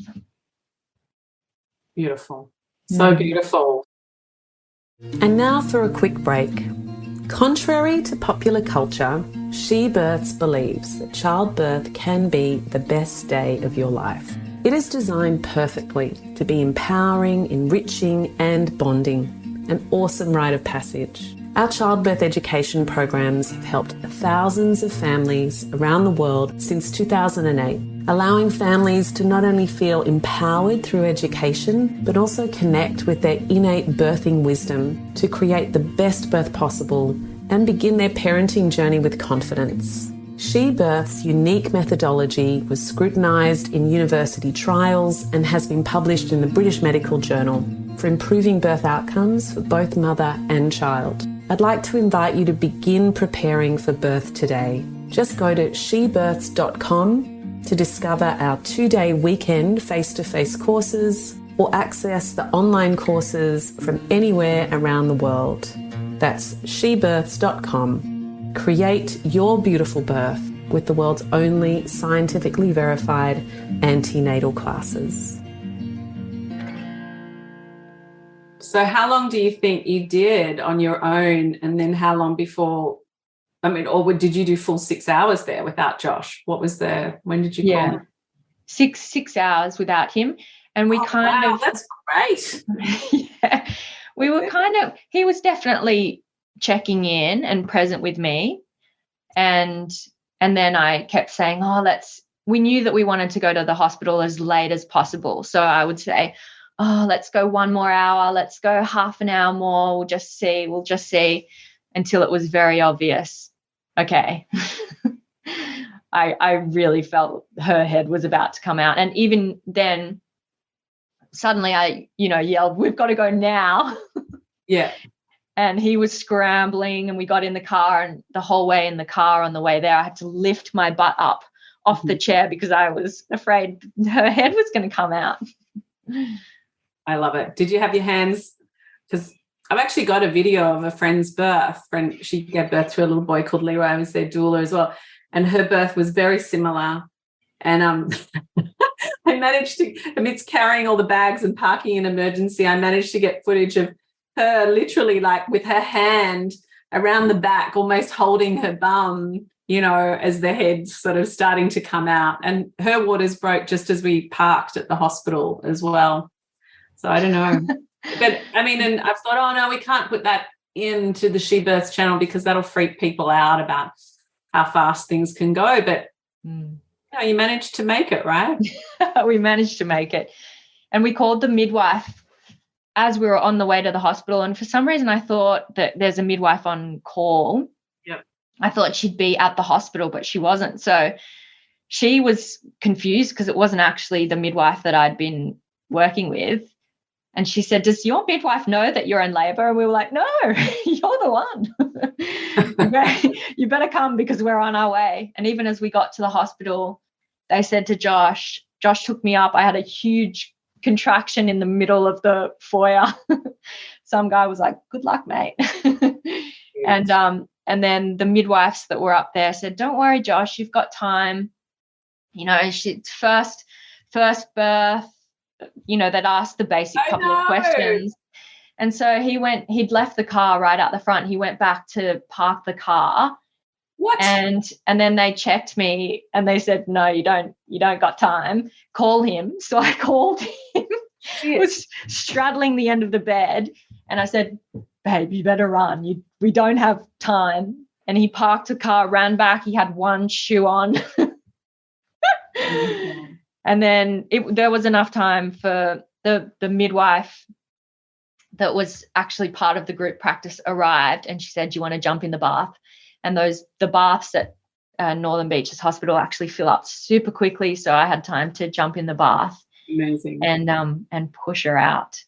Beautiful. So beautiful. And now for a quick break. Contrary to popular culture, She Births believes that childbirth can be the best day of your life. It is designed perfectly to be empowering, enriching, and bonding. An awesome rite of passage. Our childbirth education programs have helped thousands of families around the world since 2008, allowing families to not only feel empowered through education, but also connect with their innate birthing wisdom to create the best birth possible and begin their parenting journey with confidence. She Birth's unique methodology was scrutinised in university trials and has been published in the British Medical Journal for improving birth outcomes for both mother and child. I'd like to invite you to begin preparing for birth today. Just go to shebirths.com to discover our 2-day weekend face-to-face courses or access the online courses from anywhere around the world. That's shebirths.com. Create your beautiful birth with the world's only scientifically verified antenatal classes. So how long do you think you did on your own, and then how long before, or did you do full 6 hours there without Josh? When did you call him? 6 hours without him. And we that's great. Yeah, we were he was definitely checking in and present with me. And then I kept saying, we knew that we wanted to go to the hospital as late as possible. So I would say, let's go 1 more hour. Let's go half an hour more. We'll just see until it was very obvious. Okay. I really felt her head was about to come out. And even then, suddenly I, yelled, "We've got to go now." Yeah. And he was scrambling, and we got in the car, and the whole way in the car on the way there, I had to lift my butt up off the chair because I was afraid her head was going to come out. I love it. Did you have your hands? Because I've actually got a video of a friend's birth. She gave birth to a little boy called Leroy. I was their doula as well. And her birth was very similar. And I managed to, amidst carrying all the bags and parking in emergency, I managed to get footage of her literally like with her hand around the back, almost holding her bum, as the head's sort of starting to come out. And her waters broke just as we parked at the hospital as well. So I don't know. But and I've thought, oh no, we can't put that into the She Births channel because that'll freak people out about how fast things can go. But you managed to make it, right? We managed to make it. And we called the midwife as we were on the way to the hospital. And for some reason, I thought that there's a midwife on call. Yep. I thought she'd be at the hospital, but she wasn't. So she was confused because it wasn't actually the midwife that I'd been working with. And she said, "Does your midwife know that you're in labor?" And we were like, "No, you're the one. You better come because we're on our way." And even as we got to the hospital, they said to Josh took me up. I had a huge contraction in the middle of the foyer. Some guy was like, "Good luck, mate." And then the midwives that were up there said, "Don't worry, Josh, you've got time. You know, she's first birth, you know, they'd asked the basic couple of questions." And so he'd left the car right out the front. He went back to park the car. What? And then they checked me and they said, "No, you don't got time. Call him." So I called him. Was straddling the end of the bed. And I said, "Babe, you better run. We don't have time." And he parked the car, ran back. He had one shoe on. And then there was enough time for the midwife that was actually part of the group practice arrived, and she said, "Do you want to jump in the bath?" And the baths at Northern Beaches Hospital actually fill up super quickly, so I had time to jump in the bath. Amazing. And push her out.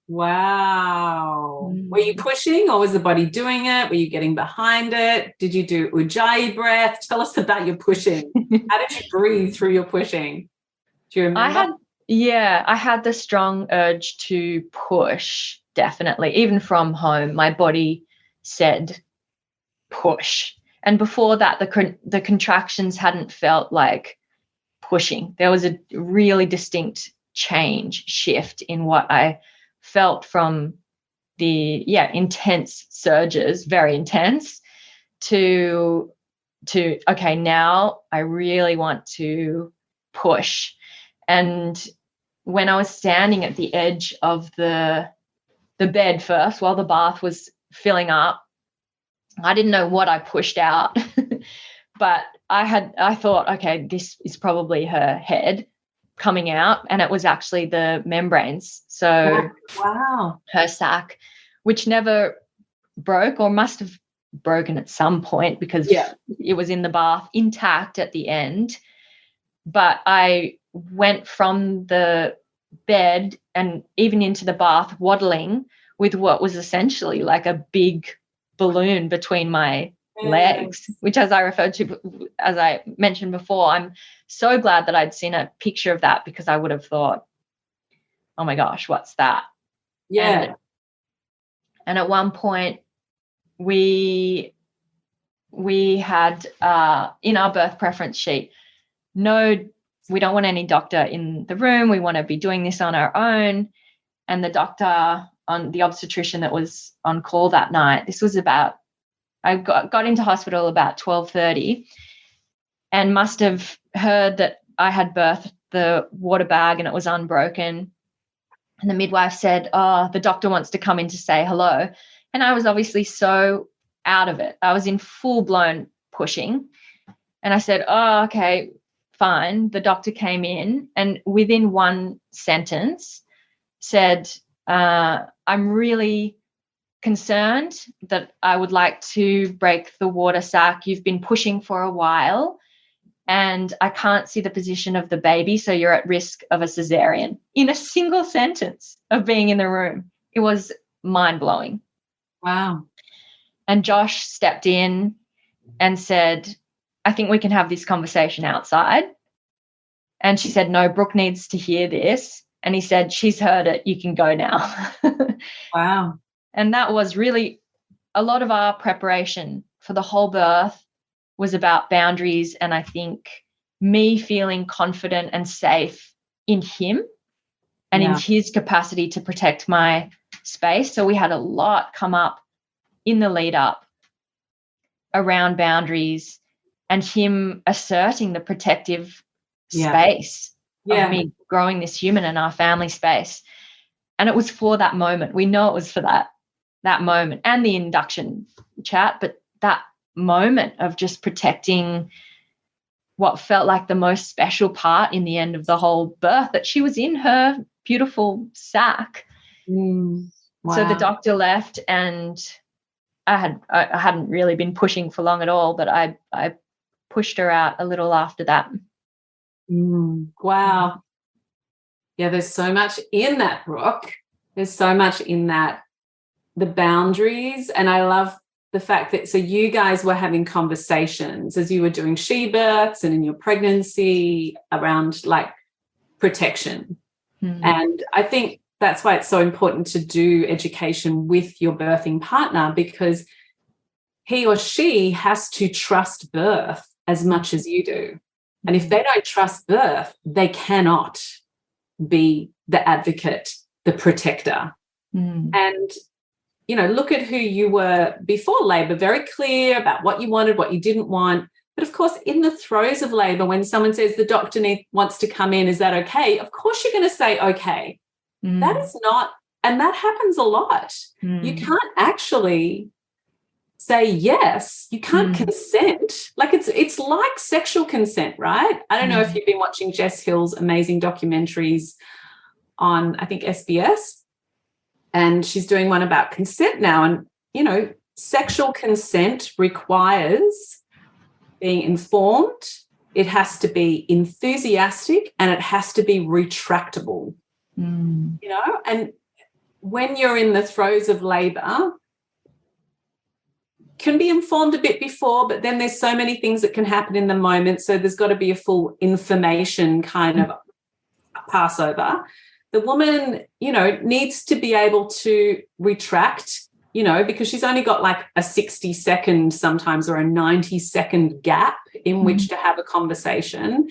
Wow. Were you pushing, or was the body doing it? Were you getting behind it? Did you do Ujjayi breath? Tell us about your pushing. How did you breathe through your pushing? Do you remember? I had the strong urge to push, definitely. Even from home, my body said push. And before that, the contractions hadn't felt like pushing. There was a really distinct shift in what I felt from the intense surges, very intense, to okay, now I really want to push. And when I was standing at the edge of the bed first, while the bath was filling up, I didn't know what I pushed out, but I thought, okay, this is probably her head coming out, and it was actually the membranes. So wow, her sac, which never broke, or must have broken at some point because it was in the bath intact at the end. But I went from the bed and even into the bath waddling with what was essentially like a big balloon between my legs, which, as I mentioned before, I'm so glad that I'd seen a picture of that, because I would have thought, oh my gosh, what's that? And at one point we had in our birth preference sheet, no, we don't want any doctor in the room, we want to be doing this on our own. And the doctor, on the obstetrician that was on call that night, this was about, I got into hospital about 12:30, and must have heard that I had birthed the water bag and it was unbroken. And the midwife said, "Oh, the doctor wants to come in to say hello." And I was obviously so out of it. I was in full-blown pushing. And I said, "Oh, okay, fine." The doctor came in and within one sentence said, "I'm really concerned that I would like to break the water sac. You've been pushing for a while and I can't see the position of the baby, so you're at risk of a cesarean." In a single sentence of being in the room. It was mind-blowing. Wow. And Josh stepped in and said, "I think we can have this conversation outside." And she said, "No, Brooke needs to hear this." And he said, "She's heard it. You can go now." Wow. And that was really a lot of our preparation for the whole birth was about boundaries, and I think me feeling confident and safe in him and in his capacity to protect my space. So we had a lot come up in the lead up around boundaries and him asserting the protective space of me growing this human in our family space. And it was for that moment. We know it was for that moment and the induction chat, but that moment of just protecting what felt like the most special part in the end of the whole birth, that she was in her beautiful sac. Wow. So the doctor left, and I hadn't really been pushing for long at all, but I pushed her out a little after that. Wow. Yeah, there's so much in that, Brooke. There's so much in that, the boundaries. And I love the fact that, so you guys were having conversations as you were doing she births and in your pregnancy around like protection. And I think that's why it's so important to do education with your birthing partner, because he or she has to trust birth as much as you do. And if they don't trust birth, they cannot be the advocate, the protector. And, you know, look at who you were before labor, very clear about what you wanted, what you didn't want. But of course, in the throes of labor, when someone says the doctor wants to come in, is that okay? Of course, you're going to say, okay. That is not, and that happens a lot. You can't actually say yes. You can't consent. Like it's like sexual consent, right? I don't know if you've been watching Jess Hill's amazing documentaries on, I think, SBS, and she's doing one about consent now. And, you know, sexual consent requires being informed, it has to be enthusiastic, and it has to be retractable. You know, and when you're in the throes of labor, can be informed a bit before, but then there's so many things that can happen in the moment. So there's got to be a full information kind of passover. The woman, you know, needs to be able to retract, you know, because she's only got like a 60-second sometimes or a 90-second gap in which to have a conversation.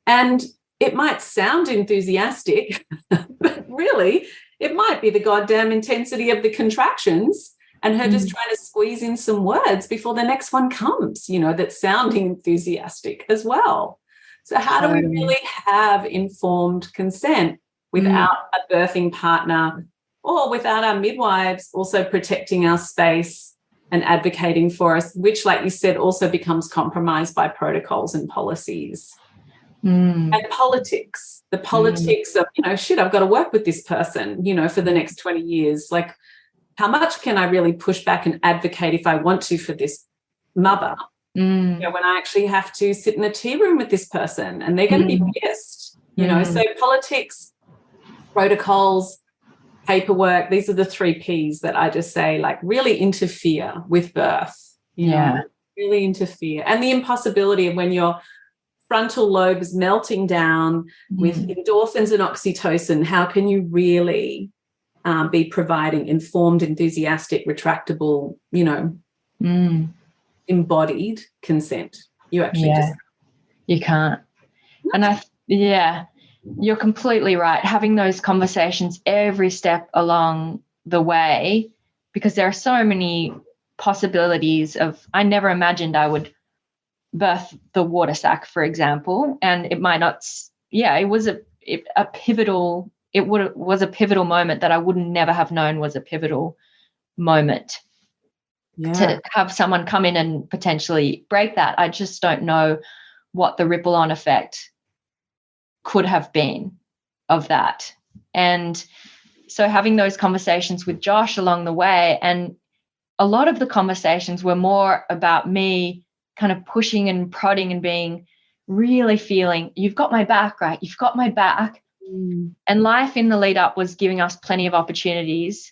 And it might sound enthusiastic, but really it might be the goddamn intensity of the contractions and her just trying to squeeze in some words before the next one comes, you know, that's sounding enthusiastic as well. So how do we really have informed consent without a birthing partner or without our midwives also protecting our space and advocating for us, which, like you said, also becomes compromised by protocols and policies. And politics, the politics of, you know, shit, I've got to work with this person, you know, for the next 20 years. Like, how much can I really push back and advocate if I want to for this mother? You know, when I actually have to sit in a tea room with this person and they're going to be pissed, you know. So politics, protocols, paperwork, these are the 3 Ps that I just say, like, really interfere with birth. You know, really interfere. And the impossibility of when your frontal lobe is melting down with endorphins and oxytocin, how can you really be providing informed, enthusiastic, retractable, you know, embodied consent? You actually just you can't. And you're completely right. Having those conversations every step along the way, because there are so many possibilities of, I never imagined I would birth the water sac, for example, and it might not, it was a pivotal, was a pivotal moment that I would never have known was a pivotal moment. To have someone come in and potentially break that, I just don't know what the ripple on effect could have been of that. And so having those conversations with Josh along the way, and a lot of the conversations were more about me kind of pushing and prodding and being really feeling, you've got my back, right? You've got my back. And life in the lead up was giving us plenty of opportunities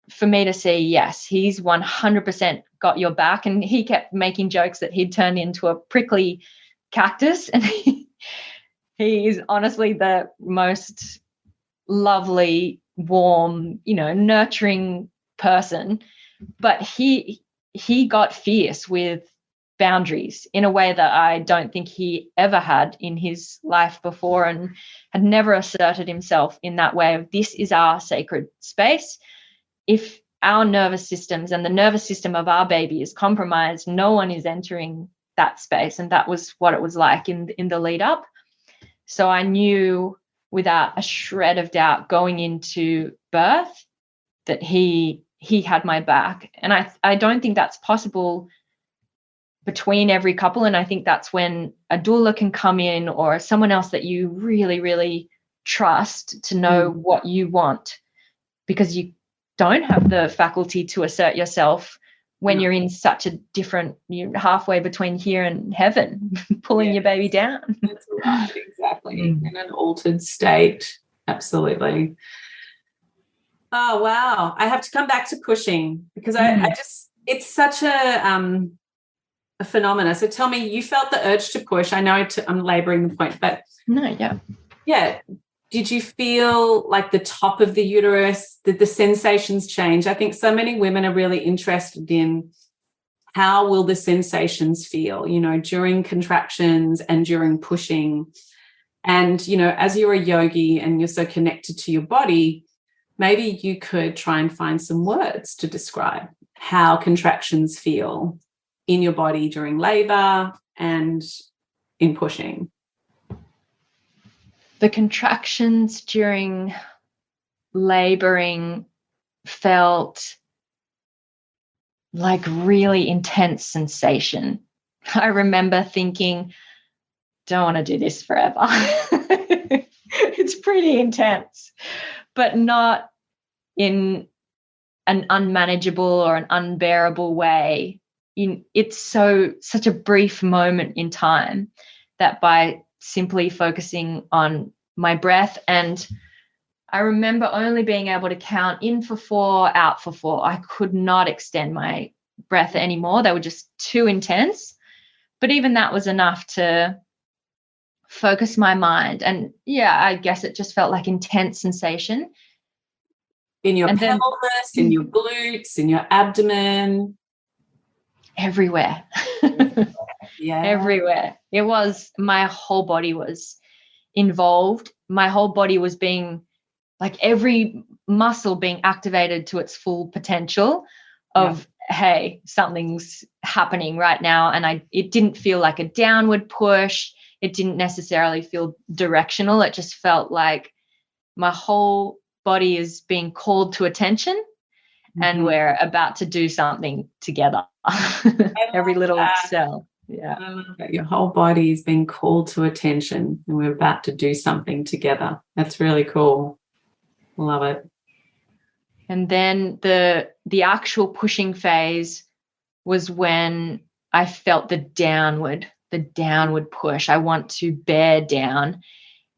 for me to see, yes, he's 100% got your back. And he kept making jokes that he'd turned into a prickly cactus. And he is honestly the most lovely, warm, you know, nurturing person. But he got fierce with boundaries in a way that I don't think he ever had in his life before, and had never asserted himself in that way of, this is our sacred space. If our nervous systems and the nervous system of our baby is compromised, no one is entering that space. And that was what it was like in the lead up. So I knew without a shred of doubt going into birth that he had my back. And I don't think that's possible between every couple. And I think that's when a doula can come in, or someone else that you really, really trust to know what you want, because you don't have the faculty to assert yourself when you're in such a different, you're halfway between here and heaven, pulling your baby down. That's right, exactly. In an altered state. Absolutely. Oh, wow. I have to come back to pushing, because I just, it's such a phenomena. So tell me, you felt the urge to push. I know I'm laboring the point, but no, yeah. did you feel like the top of the uterus, did the sensations change? I think so many women are really interested in how will the sensations feel, you know, during contractions and during pushing. And, you know, as you're a yogi and you're so connected to your body, maybe you could try and find some words to describe how contractions feel in your body during labor and in pushing. The contractions during laboring felt like really intense sensation. I remember thinking, don't want to do this forever. It's pretty intense, but not in an unmanageable or an unbearable way. It's such a brief moment in time that by simply focusing on my breath, and I remember only being able to count in for 4, out for 4. I could not extend my breath anymore. They were just too intense. But even that was enough to focus my mind. And yeah, I guess it just felt like intense sensation. In your pelvis, in your glutes, in your abdomen. Everywhere. Yeah. Everywhere. It was, my whole body was involved. My whole body was being, like, every muscle being activated to its full potential of, hey, something's happening right now. And it didn't feel like a downward push. It didn't necessarily feel directional. It just felt like my whole body is being called to attention, and we're about to do something together. Every little cell. Yeah. I love that. Your whole body is being called to attention and we're about to do something together. That's really cool. Love it. And then the actual pushing phase was when I felt the downward push. I want to bear down.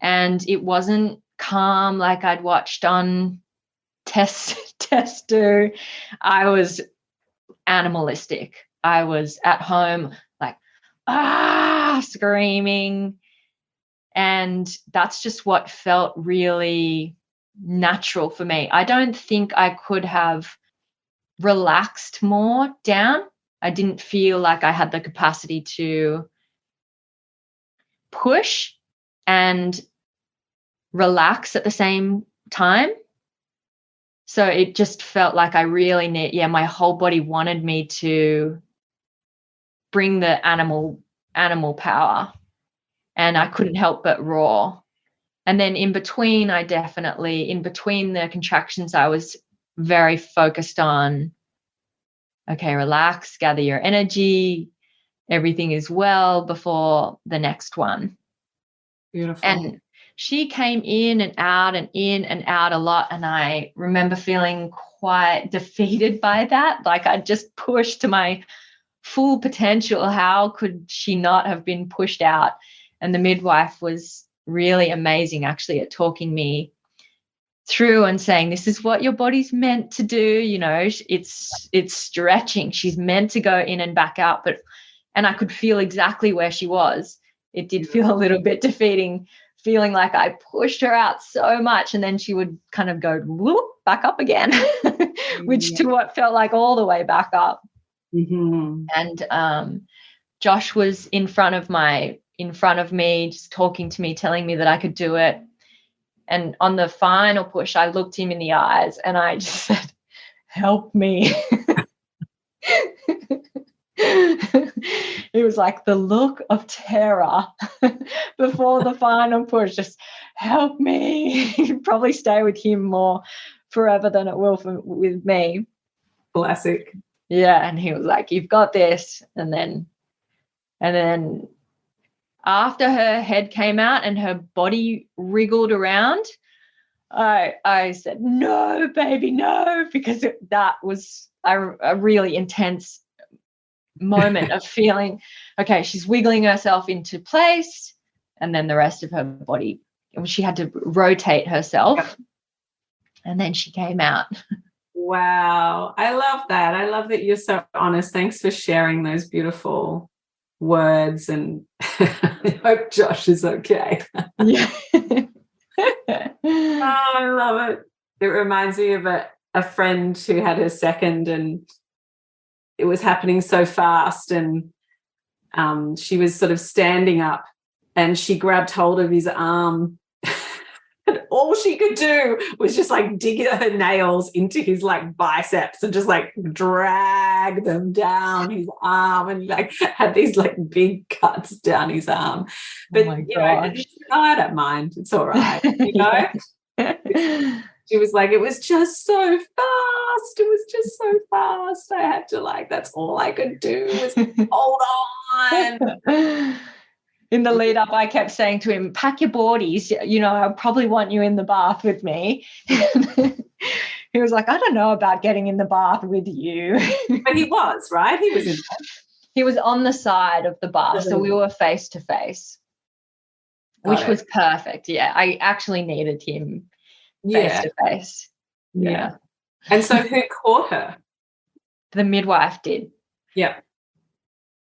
And it wasn't calm like I'd watched on Test do. I was animalistic. I was at home like, screaming. And that's just what felt really natural for me. I don't think I could have relaxed more down. I didn't feel like I had the capacity to push and relax at the same time. So it just felt like I really my whole body wanted me to bring the animal power, and I couldn't help but roar. And then in between the contractions, I was very focused on, okay, relax, gather your energy, everything is well before the next one. Beautiful. And she came in and out a lot. And I remember feeling quite defeated by that. Like, I just pushed to my full potential. How could she not have been pushed out? And the midwife was really amazing, actually, at talking me through and saying, this is what your body's meant to do. You know, it's stretching. She's meant to go in and back out. And I could feel exactly where she was. It did feel a little bit defeating, feeling like I pushed her out so much, and then she would kind of go whoop, back up again, which to what felt like all the way back up. Mm-hmm. And Josh was in front of me, just talking to me, telling me that I could do it. And on the final push, I looked him in the eyes and I just said, help me. It was like the look of terror before the final push, just help me. It'd probably stay with him more forever than it will with me. Classic. Yeah. And he was like, you've got this. And then after her head came out and her body wriggled around, I said, no, baby, no, because that was a really intense moment of feeling, okay, she's wiggling herself into place, and then the rest of her body, she had to rotate herself, and then she came out. Wow. I love that. I love that you're so honest. Thanks for sharing those beautiful words, and I hope Josh is okay. Yeah. Oh, I love it. It reminds me of a friend who had her second, and it was happening so fast, and she was sort of standing up and she grabbed hold of his arm and all she could do was just like dig her nails into his like biceps and just like drag them down his arm, and like had these like big cuts down his arm. But oh my you know, gosh. I don't mind. It's all right. You know? She was like, it was just so fast. It was just so fast. I had to like, that's all I could do was hold on. In the lead up, I kept saying to him, pack your boardies. You know, I probably want you in the bath with me. He was like, I don't know about getting in the bath with you. But he was, right? He was in there. He was on the side of the bath. So we were face to face, which was perfect. Yeah, I actually needed him face to face. Yeah. And so who caught her? The midwife did. Yeah.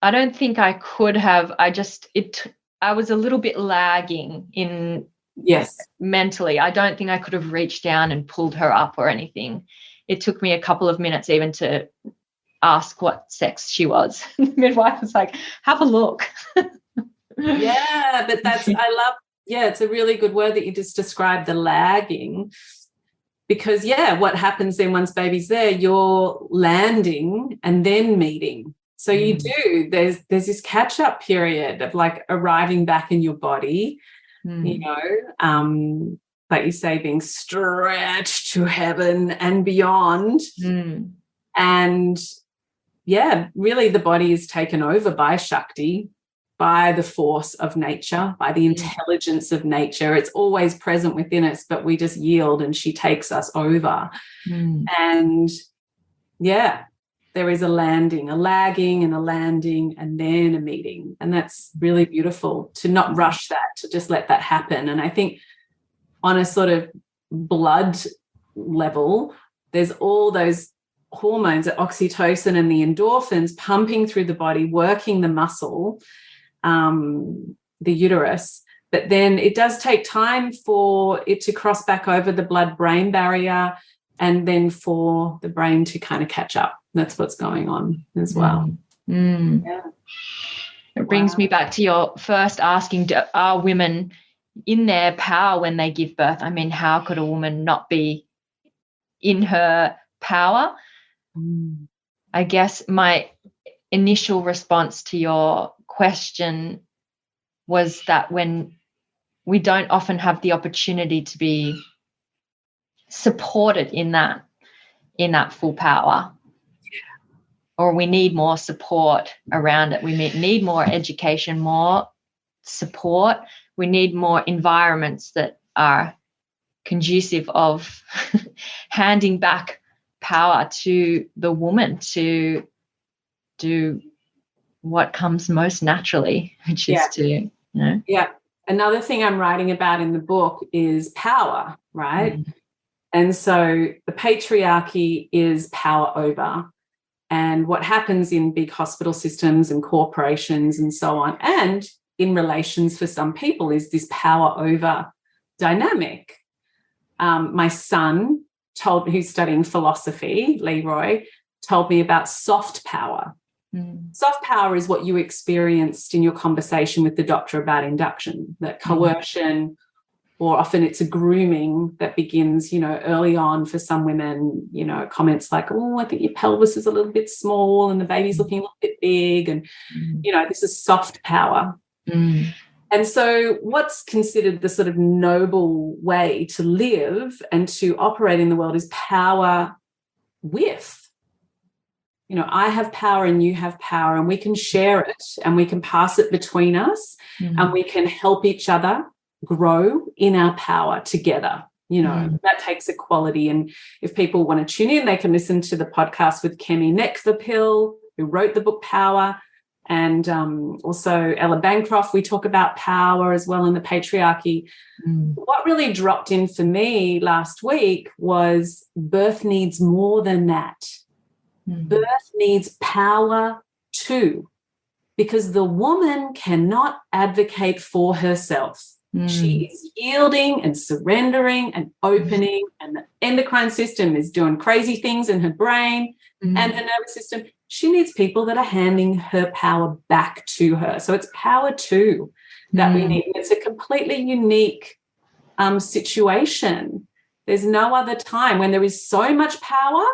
I don't think I could have. I was a little bit lagging in mentally. I don't think I could have reached down and pulled her up or anything. It took me a couple of minutes even to ask what sex she was. The midwife was like, have a look. Yeah, but it's a really good word that you just described, the lagging. Because, what happens then once baby's there, you're landing and then meeting. So you do, there's this catch-up period of like arriving back in your body, you know, like you say, being stretched to heaven and beyond. And, really the body is taken over by Shakti, by the force of nature, by the intelligence of nature. It's always present within us, but we just yield and she takes us over. And, there is a landing, a lagging and a landing and then a meeting. And that's really beautiful to not rush that, to just let that happen. And I think on a sort of blood level, there's all those hormones, the oxytocin and the endorphins pumping through the body, working the muscle, the uterus. But then it does take time for it to cross back over the blood-brain barrier and then for the brain to kind of catch up. That's what's going on as well. Yeah. It brings me back to your first asking, are women in their power when they give birth? I mean, how could a woman not be in her power? I guess my initial response to your question was that when we don't often have the opportunity to be supported in that full power, or we need more support around it. We need more education, more support. We need more environments that are conducive of handing back power to the woman to do what comes most naturally, which is to, you know. Yeah. Another thing I'm writing about in the book is power, right? And so the patriarchy is power over. And what happens in big hospital systems and corporations and so on, and in relations for some people, is this power over dynamic. My son who's studying philosophy, Leroy, told me about soft power. Soft power is what you experienced in your conversation with the doctor about induction, that coercion, or often it's a grooming that begins, you know, early on for some women, you know, comments like, oh, I think your pelvis is a little bit small and the baby's looking a little bit big. And, you know, this is soft power. And so what's considered the sort of noble way to live and to operate in the world is power with. You know, I have power and you have power, and we can share it and we can pass it between us, and we can help each other grow in our power together. You know, that takes equality. And if people want to tune in, they can listen to the podcast with Kemi Neckverpill, who wrote the book Power, and also Ella Bancroft. We talk about power as well in the patriarchy. What really dropped in for me last week was birth needs more than that. Birth needs power too, because the woman cannot advocate for herself. She is yielding and surrendering and opening, and the endocrine system is doing crazy things in her brain and her nervous system. She needs people that are handing her power back to her. So it's power two that we need. It's a completely unique situation. There's no other time when there is so much power.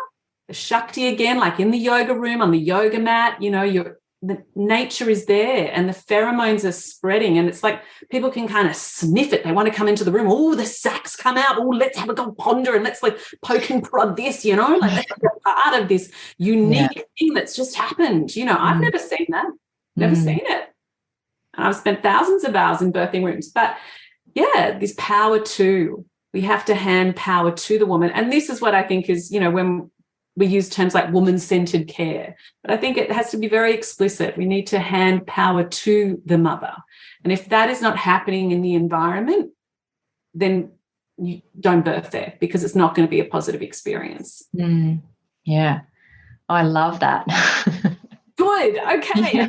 The Shakti again, like in the yoga room, on the yoga mat, you know, the nature is there and the pheromones are spreading, and it's like people can kind of sniff it. They want to come into the room. Oh, the sacs come out. Oh, let's have a go ponder and let's like poke and prod this, you know, like that's a part of this unique thing that's just happened. You know, I've never seen that, never seen it. And I've spent thousands of hours in birthing rooms. But yeah, this power too. We have to hand power to the woman. And this is what I think is, you know, when we use terms like woman-centered care, but I think it has to be very explicit. We need to hand power to the mother. And if that is not happening in the environment, then you don't birth there, because it's not going to be a positive experience. Yeah, I love that. Good. Okay.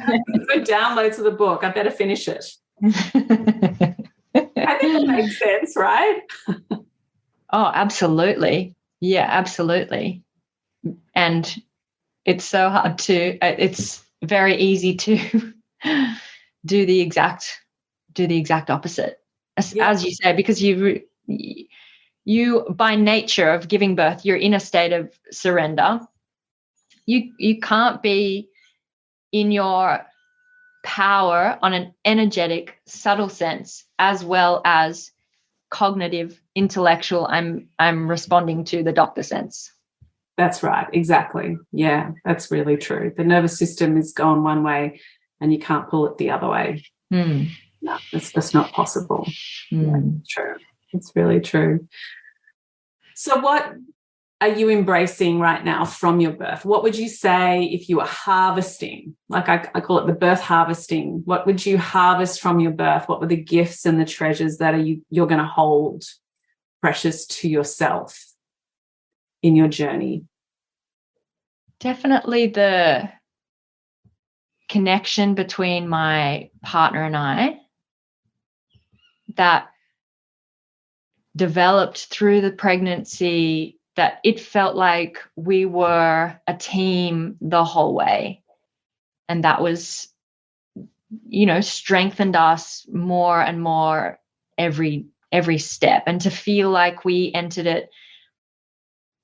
Good downloads of the book. I better finish it. I think it makes sense, right? Oh, absolutely. Yeah, absolutely. And it's so hard to, it's very easy to do the exact opposite, as you say, because you by nature of giving birth, you're in a state of surrender. You can't be in your power on an energetic, subtle sense, as well as cognitive, intellectual, I'm responding to the doctor sense. That's right. Exactly. Yeah, that's really true. The nervous system is gone one way and you can't pull it the other way. No, it's just not possible. Yeah, it's true. It's really true. So what are you embracing right now from your birth? What would you say if you were harvesting? Like I call it the birth harvesting. What would you harvest from your birth? What were the gifts and the treasures that you're going to hold precious to yourself in your journey? Definitely the connection between my partner and I that developed through the pregnancy, that it felt like we were a team the whole way. And that was, you know, strengthened us more and more every step. And to feel like we entered it,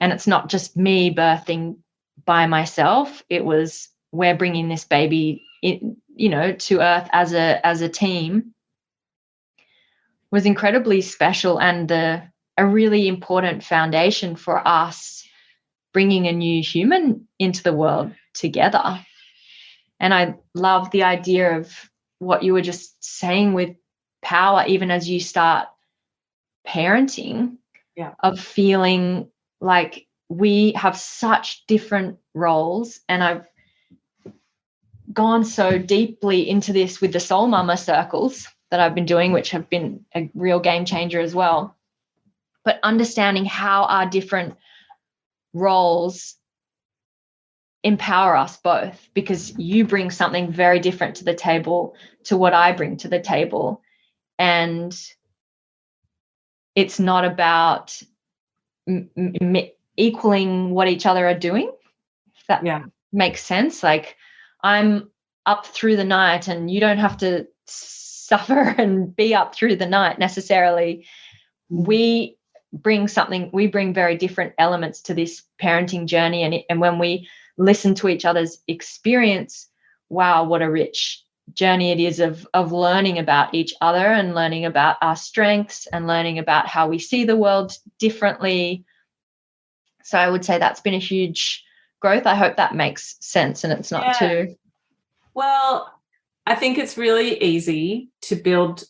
and it's not just me birthing by myself, it was, we're bringing this baby in, you know, to earth as a team, was incredibly special, and a really important foundation for us bringing a new human into the world together. And I love the idea of what you were just saying with power, even as you start parenting, of feeling like we have such different roles. And I've gone so deeply into this with the Soul Mama circles that I've been doing, which have been a real game changer as well. But understanding how our different roles empower us both, because you bring something very different to the table to what I bring to the table. And it's not about equaling what each other are doing, if that makes sense. Like, I'm up through the night and you don't have to suffer and be up through the night necessarily. We bring very different elements to this parenting journey. And when we listen to each other's experience, wow, what a rich journey it is of learning about each other and learning about our strengths and learning about how we see the world differently. So I would say that's been a huge growth. I hope that makes sense and it's not too. Well, I think it's really easy to build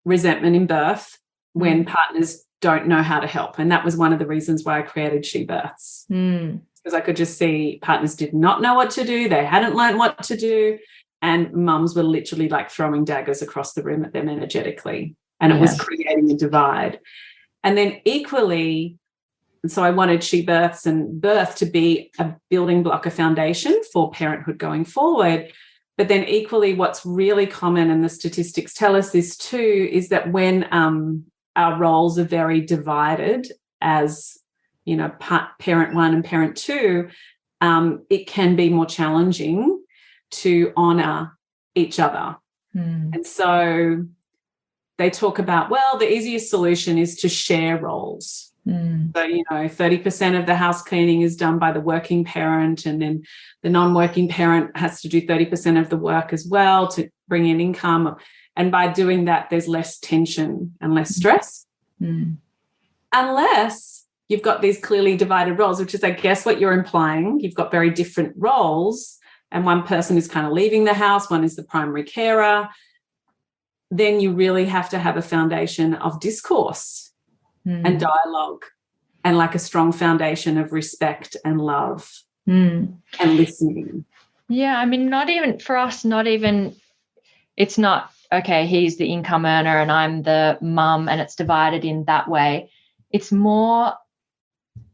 resentment in birth when partners don't know how to help. And that was one of the reasons why I created She Births. Because I could just see partners did not know what to do. They hadn't learned what to do. And mums were literally like throwing daggers across the room at them energetically. And it was creating a divide. And then equally, and so I wanted She Births and birth to be a building block, a foundation for parenthood going forward. But then equally, what's really common, and the statistics tell us this too, is that when our roles are very divided as, you know, parent one and parent two, it can be more challenging to honour each other. And so they talk about, well, the easiest solution is to share roles. So, you know, 30% of the house cleaning is done by the working parent, and then the non-working parent has to do 30% of the work as well to bring in income. And by doing that, there's less tension and less stress. Unless you've got these clearly divided roles, which is, I guess, what you're implying. You've got very different roles, and one person is kind of leaving the house, one is the primary carer. Then you really have to have a foundation of discourse and dialogue, and like a strong foundation of respect and love and listening. Yeah, I mean, not even for us, it's not, okay, he's the income earner and I'm the mum, and it's divided in that way. It's more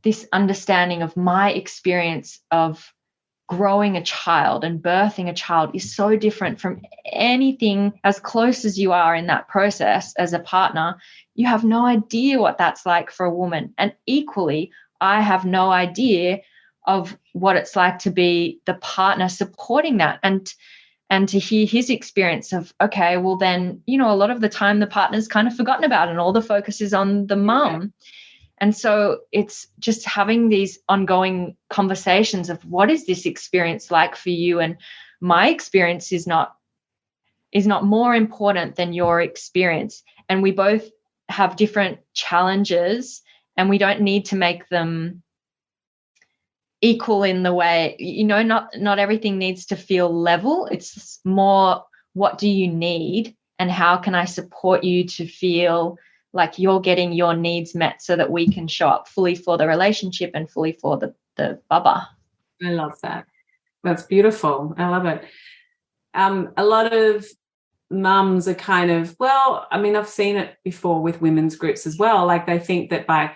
this understanding of my experience of growing a child and birthing a child is so different from anything. As close as you are in that process as a partner, you have no idea what that's like for a woman. And equally, I have no idea of what it's like to be the partner supporting that, and to hear his experience of, okay, well then, you know, a lot of the time the partner's kind of forgotten about and all the focus is on the mum. And so it's just having these ongoing conversations of, what is this experience like for you? And my experience is not more important than your experience. And we both have different challenges, and we don't need to make them equal in the way, you know, not everything needs to feel level. It's more, what do you need and how can I support you to feel like you're getting your needs met so that we can show up fully for the relationship and fully for the bubba. I love that. That's beautiful. I love it. A lot of mums are kind of, well, I mean, I've seen it before with women's groups as well. Like they think that by,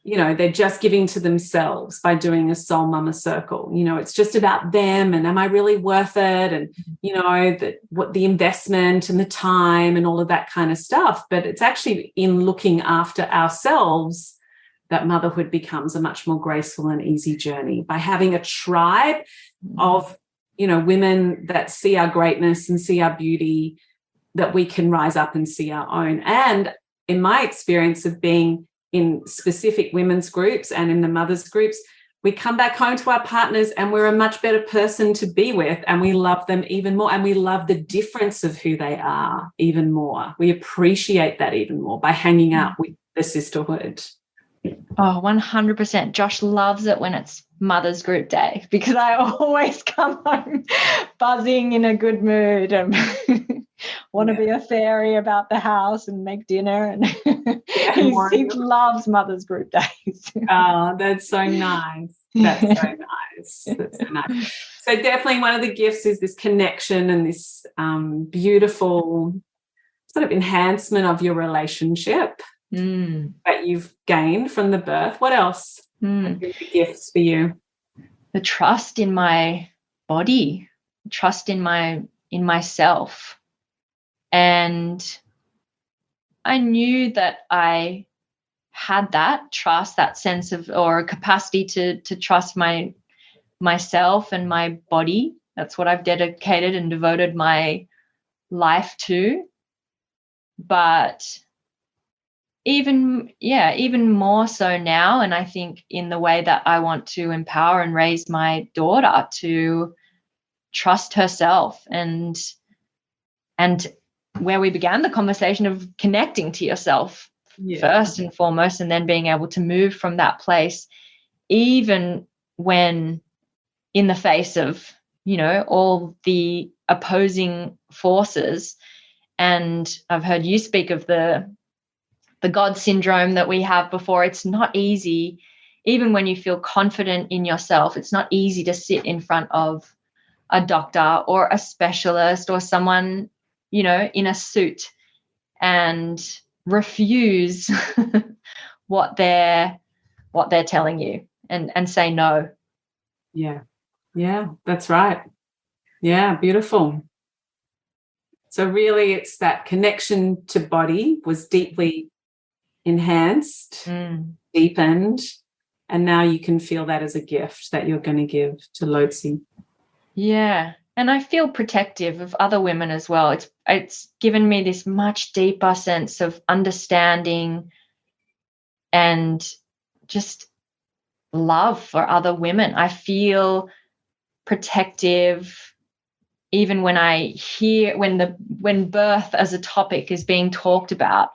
you know, they're just giving to themselves by doing a soul mama circle. You know, it's just about them and am I really worth it? And, you know, what the investment and the time and all of that kind of stuff. But it's actually in looking after ourselves that motherhood becomes a much more graceful and easy journey, by having a tribe of, you know, women that see our greatness and see our beauty, that we can rise up and see our own. And in my experience of being in specific women's groups and in the mothers groups, we come back home to our partners and we're a much better person to be with, and we love them even more, and we love the difference of who they are even more. We appreciate that even more by hanging out with the sisterhood. Oh, 100%. Josh loves it when it's Mother's Group Day, because I always come home buzzing, in a good mood, and want to be a fairy about the house and make dinner. And he loves Mother's Group Days. Oh, that's so nice. That's so nice. That's so nice. So definitely one of the gifts is this connection and this beautiful sort of enhancement of your relationship that you've gained from the birth. What else are the gifts for you? The trust in my body, trust in myself. And I knew that I had that trust, that sense of, or capacity to trust myself and my body. That's what I've dedicated and devoted my life to. But even more so now, and I think in the way that I want to empower and raise my daughter to trust herself, and where we began the conversation of connecting to yourself first and foremost, and then being able to move from that place, even when in the face of, you know, all the opposing forces. And I've heard you speak of the God syndrome that we have before. It's not easy, even when you feel confident in yourself, it's not easy to sit in front of a doctor or a specialist or someone, you know, in a suit and refuse what they're telling you and say no. Yeah, that's right. Yeah, beautiful. So really it's that connection to body was deeply enhanced, deepened, and now you can feel that as a gift that you're going to give to Lotzi. Yeah. And I feel protective of other women as well. It's given me this much deeper sense of understanding and just love for other women. I feel protective even when I hear when birth as a topic is being talked about,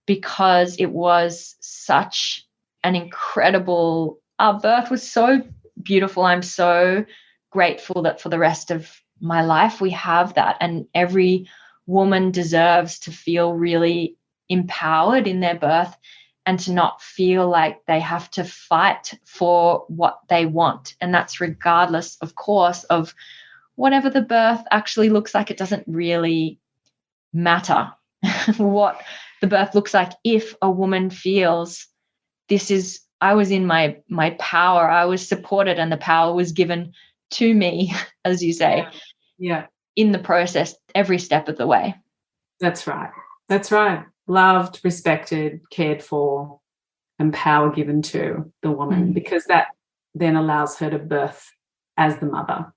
because it was such an incredible, our birth was so beautiful. I'm so grateful that for the rest of my life we have that, and every woman deserves to feel really empowered in their birth and to not feel like they have to fight for what they want. And that's regardless, of course, of whatever the birth actually looks like. It doesn't really matter what the birth looks like if a woman feels I was in my power, I was supported, and the power was given to me, as you say. Yeah. In the process, every step of the way. That's right. That's right. Loved, respected, cared for, and power given to the woman, because that then allows her to birth as the mother,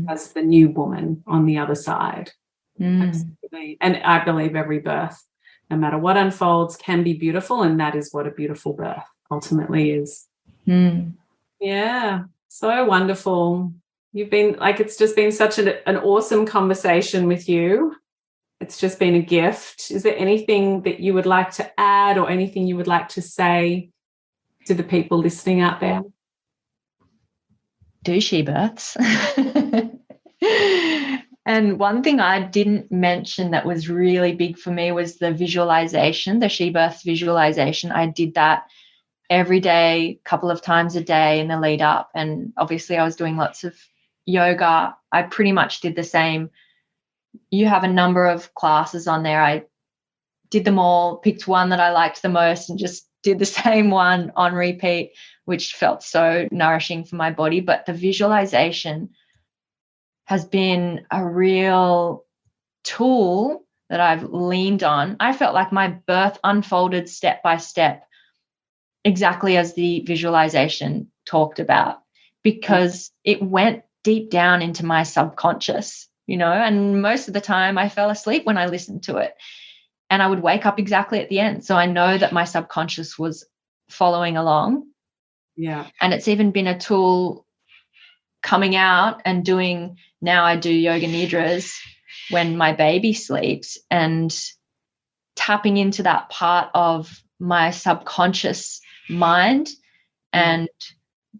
as the new woman on the other side. Absolutely. And I believe every birth, no matter what unfolds, can be beautiful, and that is what a beautiful birth ultimately is. Yeah, so wonderful. You've been it's just been such an awesome conversation with you. It's just been a gift. Is there anything that you would like to add or anything you would like to say to the people listening out there? Do she births? And one thing I didn't mention that was really big for me was the visualization, the she births visualization. I did that every day, a couple of times a day in the lead up. And obviously I was doing lots of yoga. I pretty much did the same. You have a number of classes on there. I did them all, picked one that I liked the most and just did the same one on repeat, which felt so nourishing for my body. But the visualization has been a real tool that I've leaned on. I felt like my birth unfolded step by step, exactly as the visualization talked about, because it went deep down into my subconscious, and most of the time I fell asleep when I listened to it, and I would wake up exactly at the end. So I know that my subconscious was following along. Yeah. And it's even been a tool coming out and now I do yoga nidras when my baby sleeps, and tapping into that part of my subconscious mind and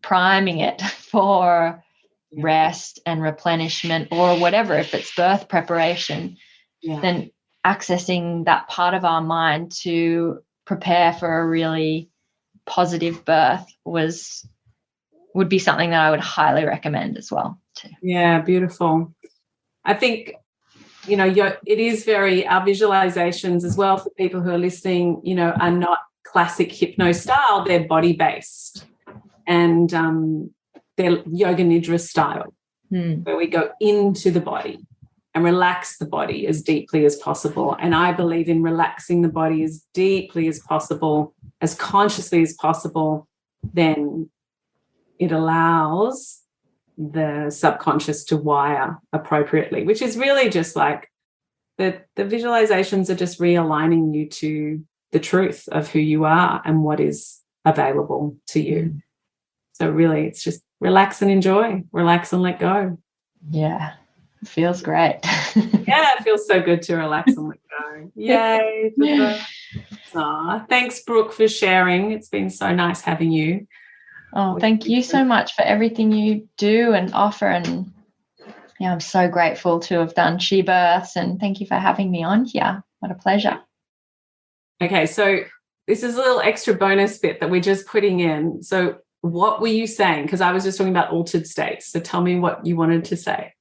priming it for rest and replenishment or whatever. If it's birth preparation, then accessing that part of our mind to prepare for a really positive birth would be something that I would highly recommend as well too. Yeah, beautiful. I think it is our visualizations as well, for people who are listening, are not classic hypno style. They're body based, and they're yoga nidra style, where we go into the body and relax the body as deeply as possible. And I believe in relaxing the body as deeply as possible, as consciously as possible. Then it allows the subconscious to wire appropriately, which is really just like the visualizations are just realigning you to the truth of who you are and what is available to you. So really it's just relax and enjoy, relax and let go. Yeah, it feels great. Yeah, it feels so good to relax and let go. Yay. Thanks, Brooke, for sharing. It's been so nice having you. Oh, thank you so much for everything you do and offer. And I'm so grateful to have done She Births, and thank you for having me on here. What a pleasure. Okay, so this is a little extra bonus bit that we're just putting in. So what were you saying? Because I was just talking about altered states. So tell me what you wanted to say.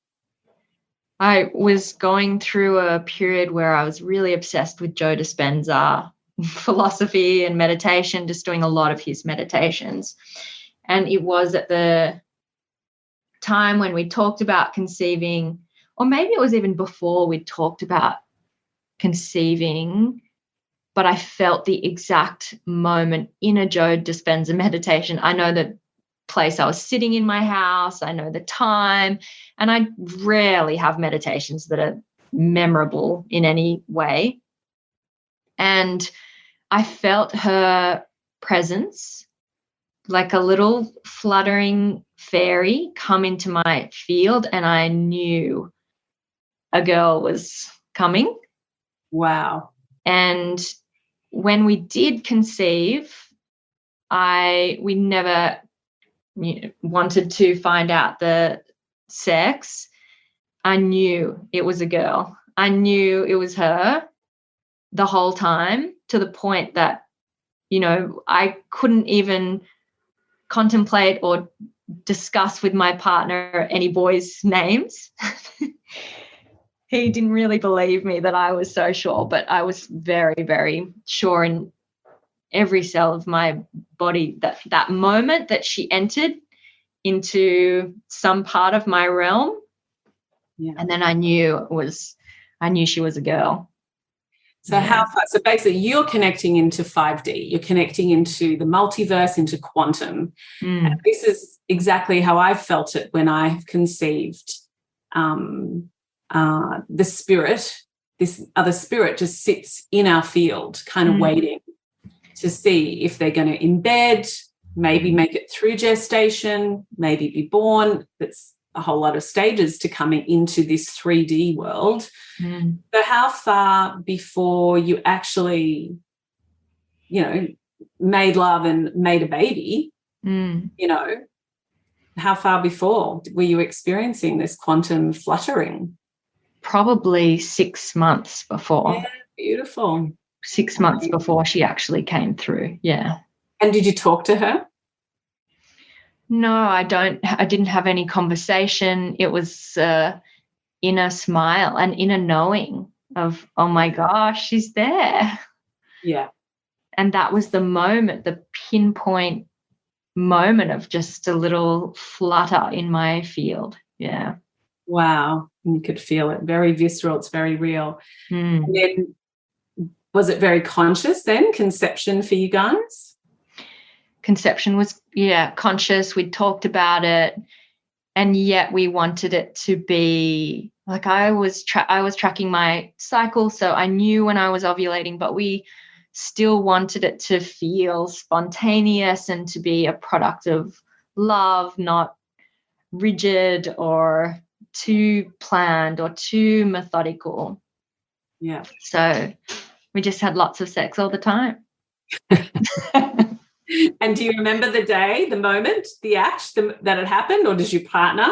I was going through a period where I was really obsessed with Joe Dispenza philosophy and meditation, just doing a lot of his meditations. And it was at the time when we talked about conceiving, or maybe it was even before we talked about conceiving, but I felt the exact moment in a Joe Dispenza meditation. I know the place I was sitting in my house. I know the time. And I rarely have meditations that are memorable in any way. And I felt her presence, like a little fluttering fairy, come into my field, and I knew a girl was coming. Wow. And when we did conceive, we never wanted to find out the sex. I knew it was a girl. I knew it was her the whole time, to the point that, I couldn't even contemplate or discuss with my partner any boys' names. He didn't really believe me that I was so sure, but I was very, very sure in every cell of my body that moment that she entered into some part of my realm. Yeah. And then I knew she was a girl. So so basically you're connecting into 5D, you're connecting into the multiverse, into quantum. And this is exactly how I felt it when I conceived. The spirit, this other spirit, just sits in our field, kind of waiting to see if they're going to embed, maybe make it through gestation, maybe be born. That's a whole lot of stages to coming into this 3D world. So how far before you actually, made love and made a baby, how far before were you experiencing this quantum fluttering? Probably 6 months before. Yeah, beautiful. 6 months before she actually came through. Yeah. And did you talk to her? No, I didn't have any conversation. It was inner smile and inner knowing of, oh my gosh, she's there. Yeah. And that was the moment, the pinpoint moment of just a little flutter in my field. Yeah. Wow. And you could feel it. Very visceral. It's very real. And then, was it very conscious then, conception for you guys? Conception was, conscious. We talked about it, and yet we wanted it to be like I was tracking my cycle, so I knew when I was ovulating, but we still wanted it to feel spontaneous and to be a product of love, not rigid or too planned or too methodical. Yeah. So we just had lots of sex all the time. And do you remember the day, the moment, the act that it happened, or does your partner?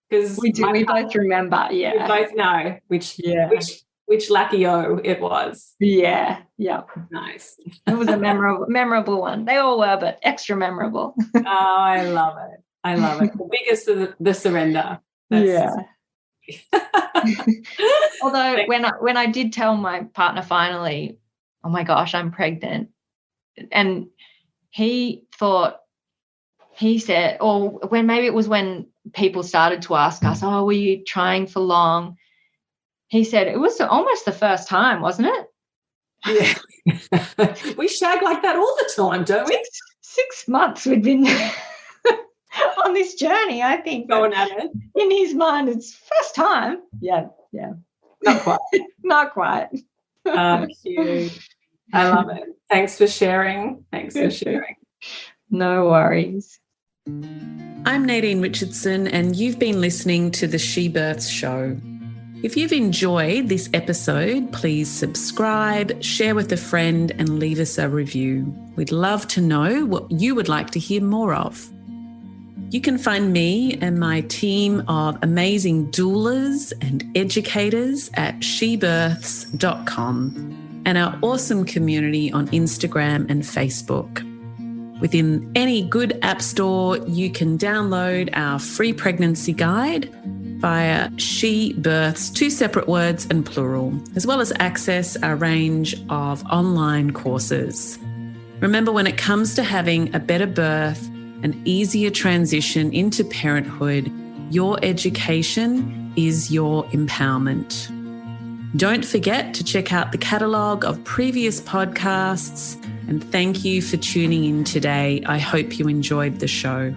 Because we do. We both remember. Yeah. We both know which lucky-o it was. Yeah. Yeah. Nice. It was a memorable one. They all were, but extra memorable. Oh, I love it. The biggest of the surrender. Yeah. Although when I did tell my partner finally, oh my gosh, I'm pregnant, and he said, or when people started to ask us, oh, were you trying for long? He said it was almost the first time, wasn't it? Yeah. We shag like that all the time, don't we? 6 months we'd been on this journey, I think. Going at it. In his mind, it's first time. Yeah. Not quite. Not quite. Cute. I love it. Thanks for sharing. No worries. I'm Nadine Richardson, and you've been listening to the She Births Show. If you've enjoyed this episode, please subscribe, share with a friend, and leave us a review. We'd love to know what you would like to hear more of. You can find me and my team of amazing doulas and educators at shebirths.com and our awesome community on Instagram and Facebook. Within any good app store, you can download our free pregnancy guide via She Births, 2 separate words and plural, as well as access a range of online courses. Remember, when it comes to having a better birth, an easier transition into parenthood, Your education is your empowerment. Don't forget to check out the catalogue of previous podcasts, and thank you for tuning in today. I hope you enjoyed the show.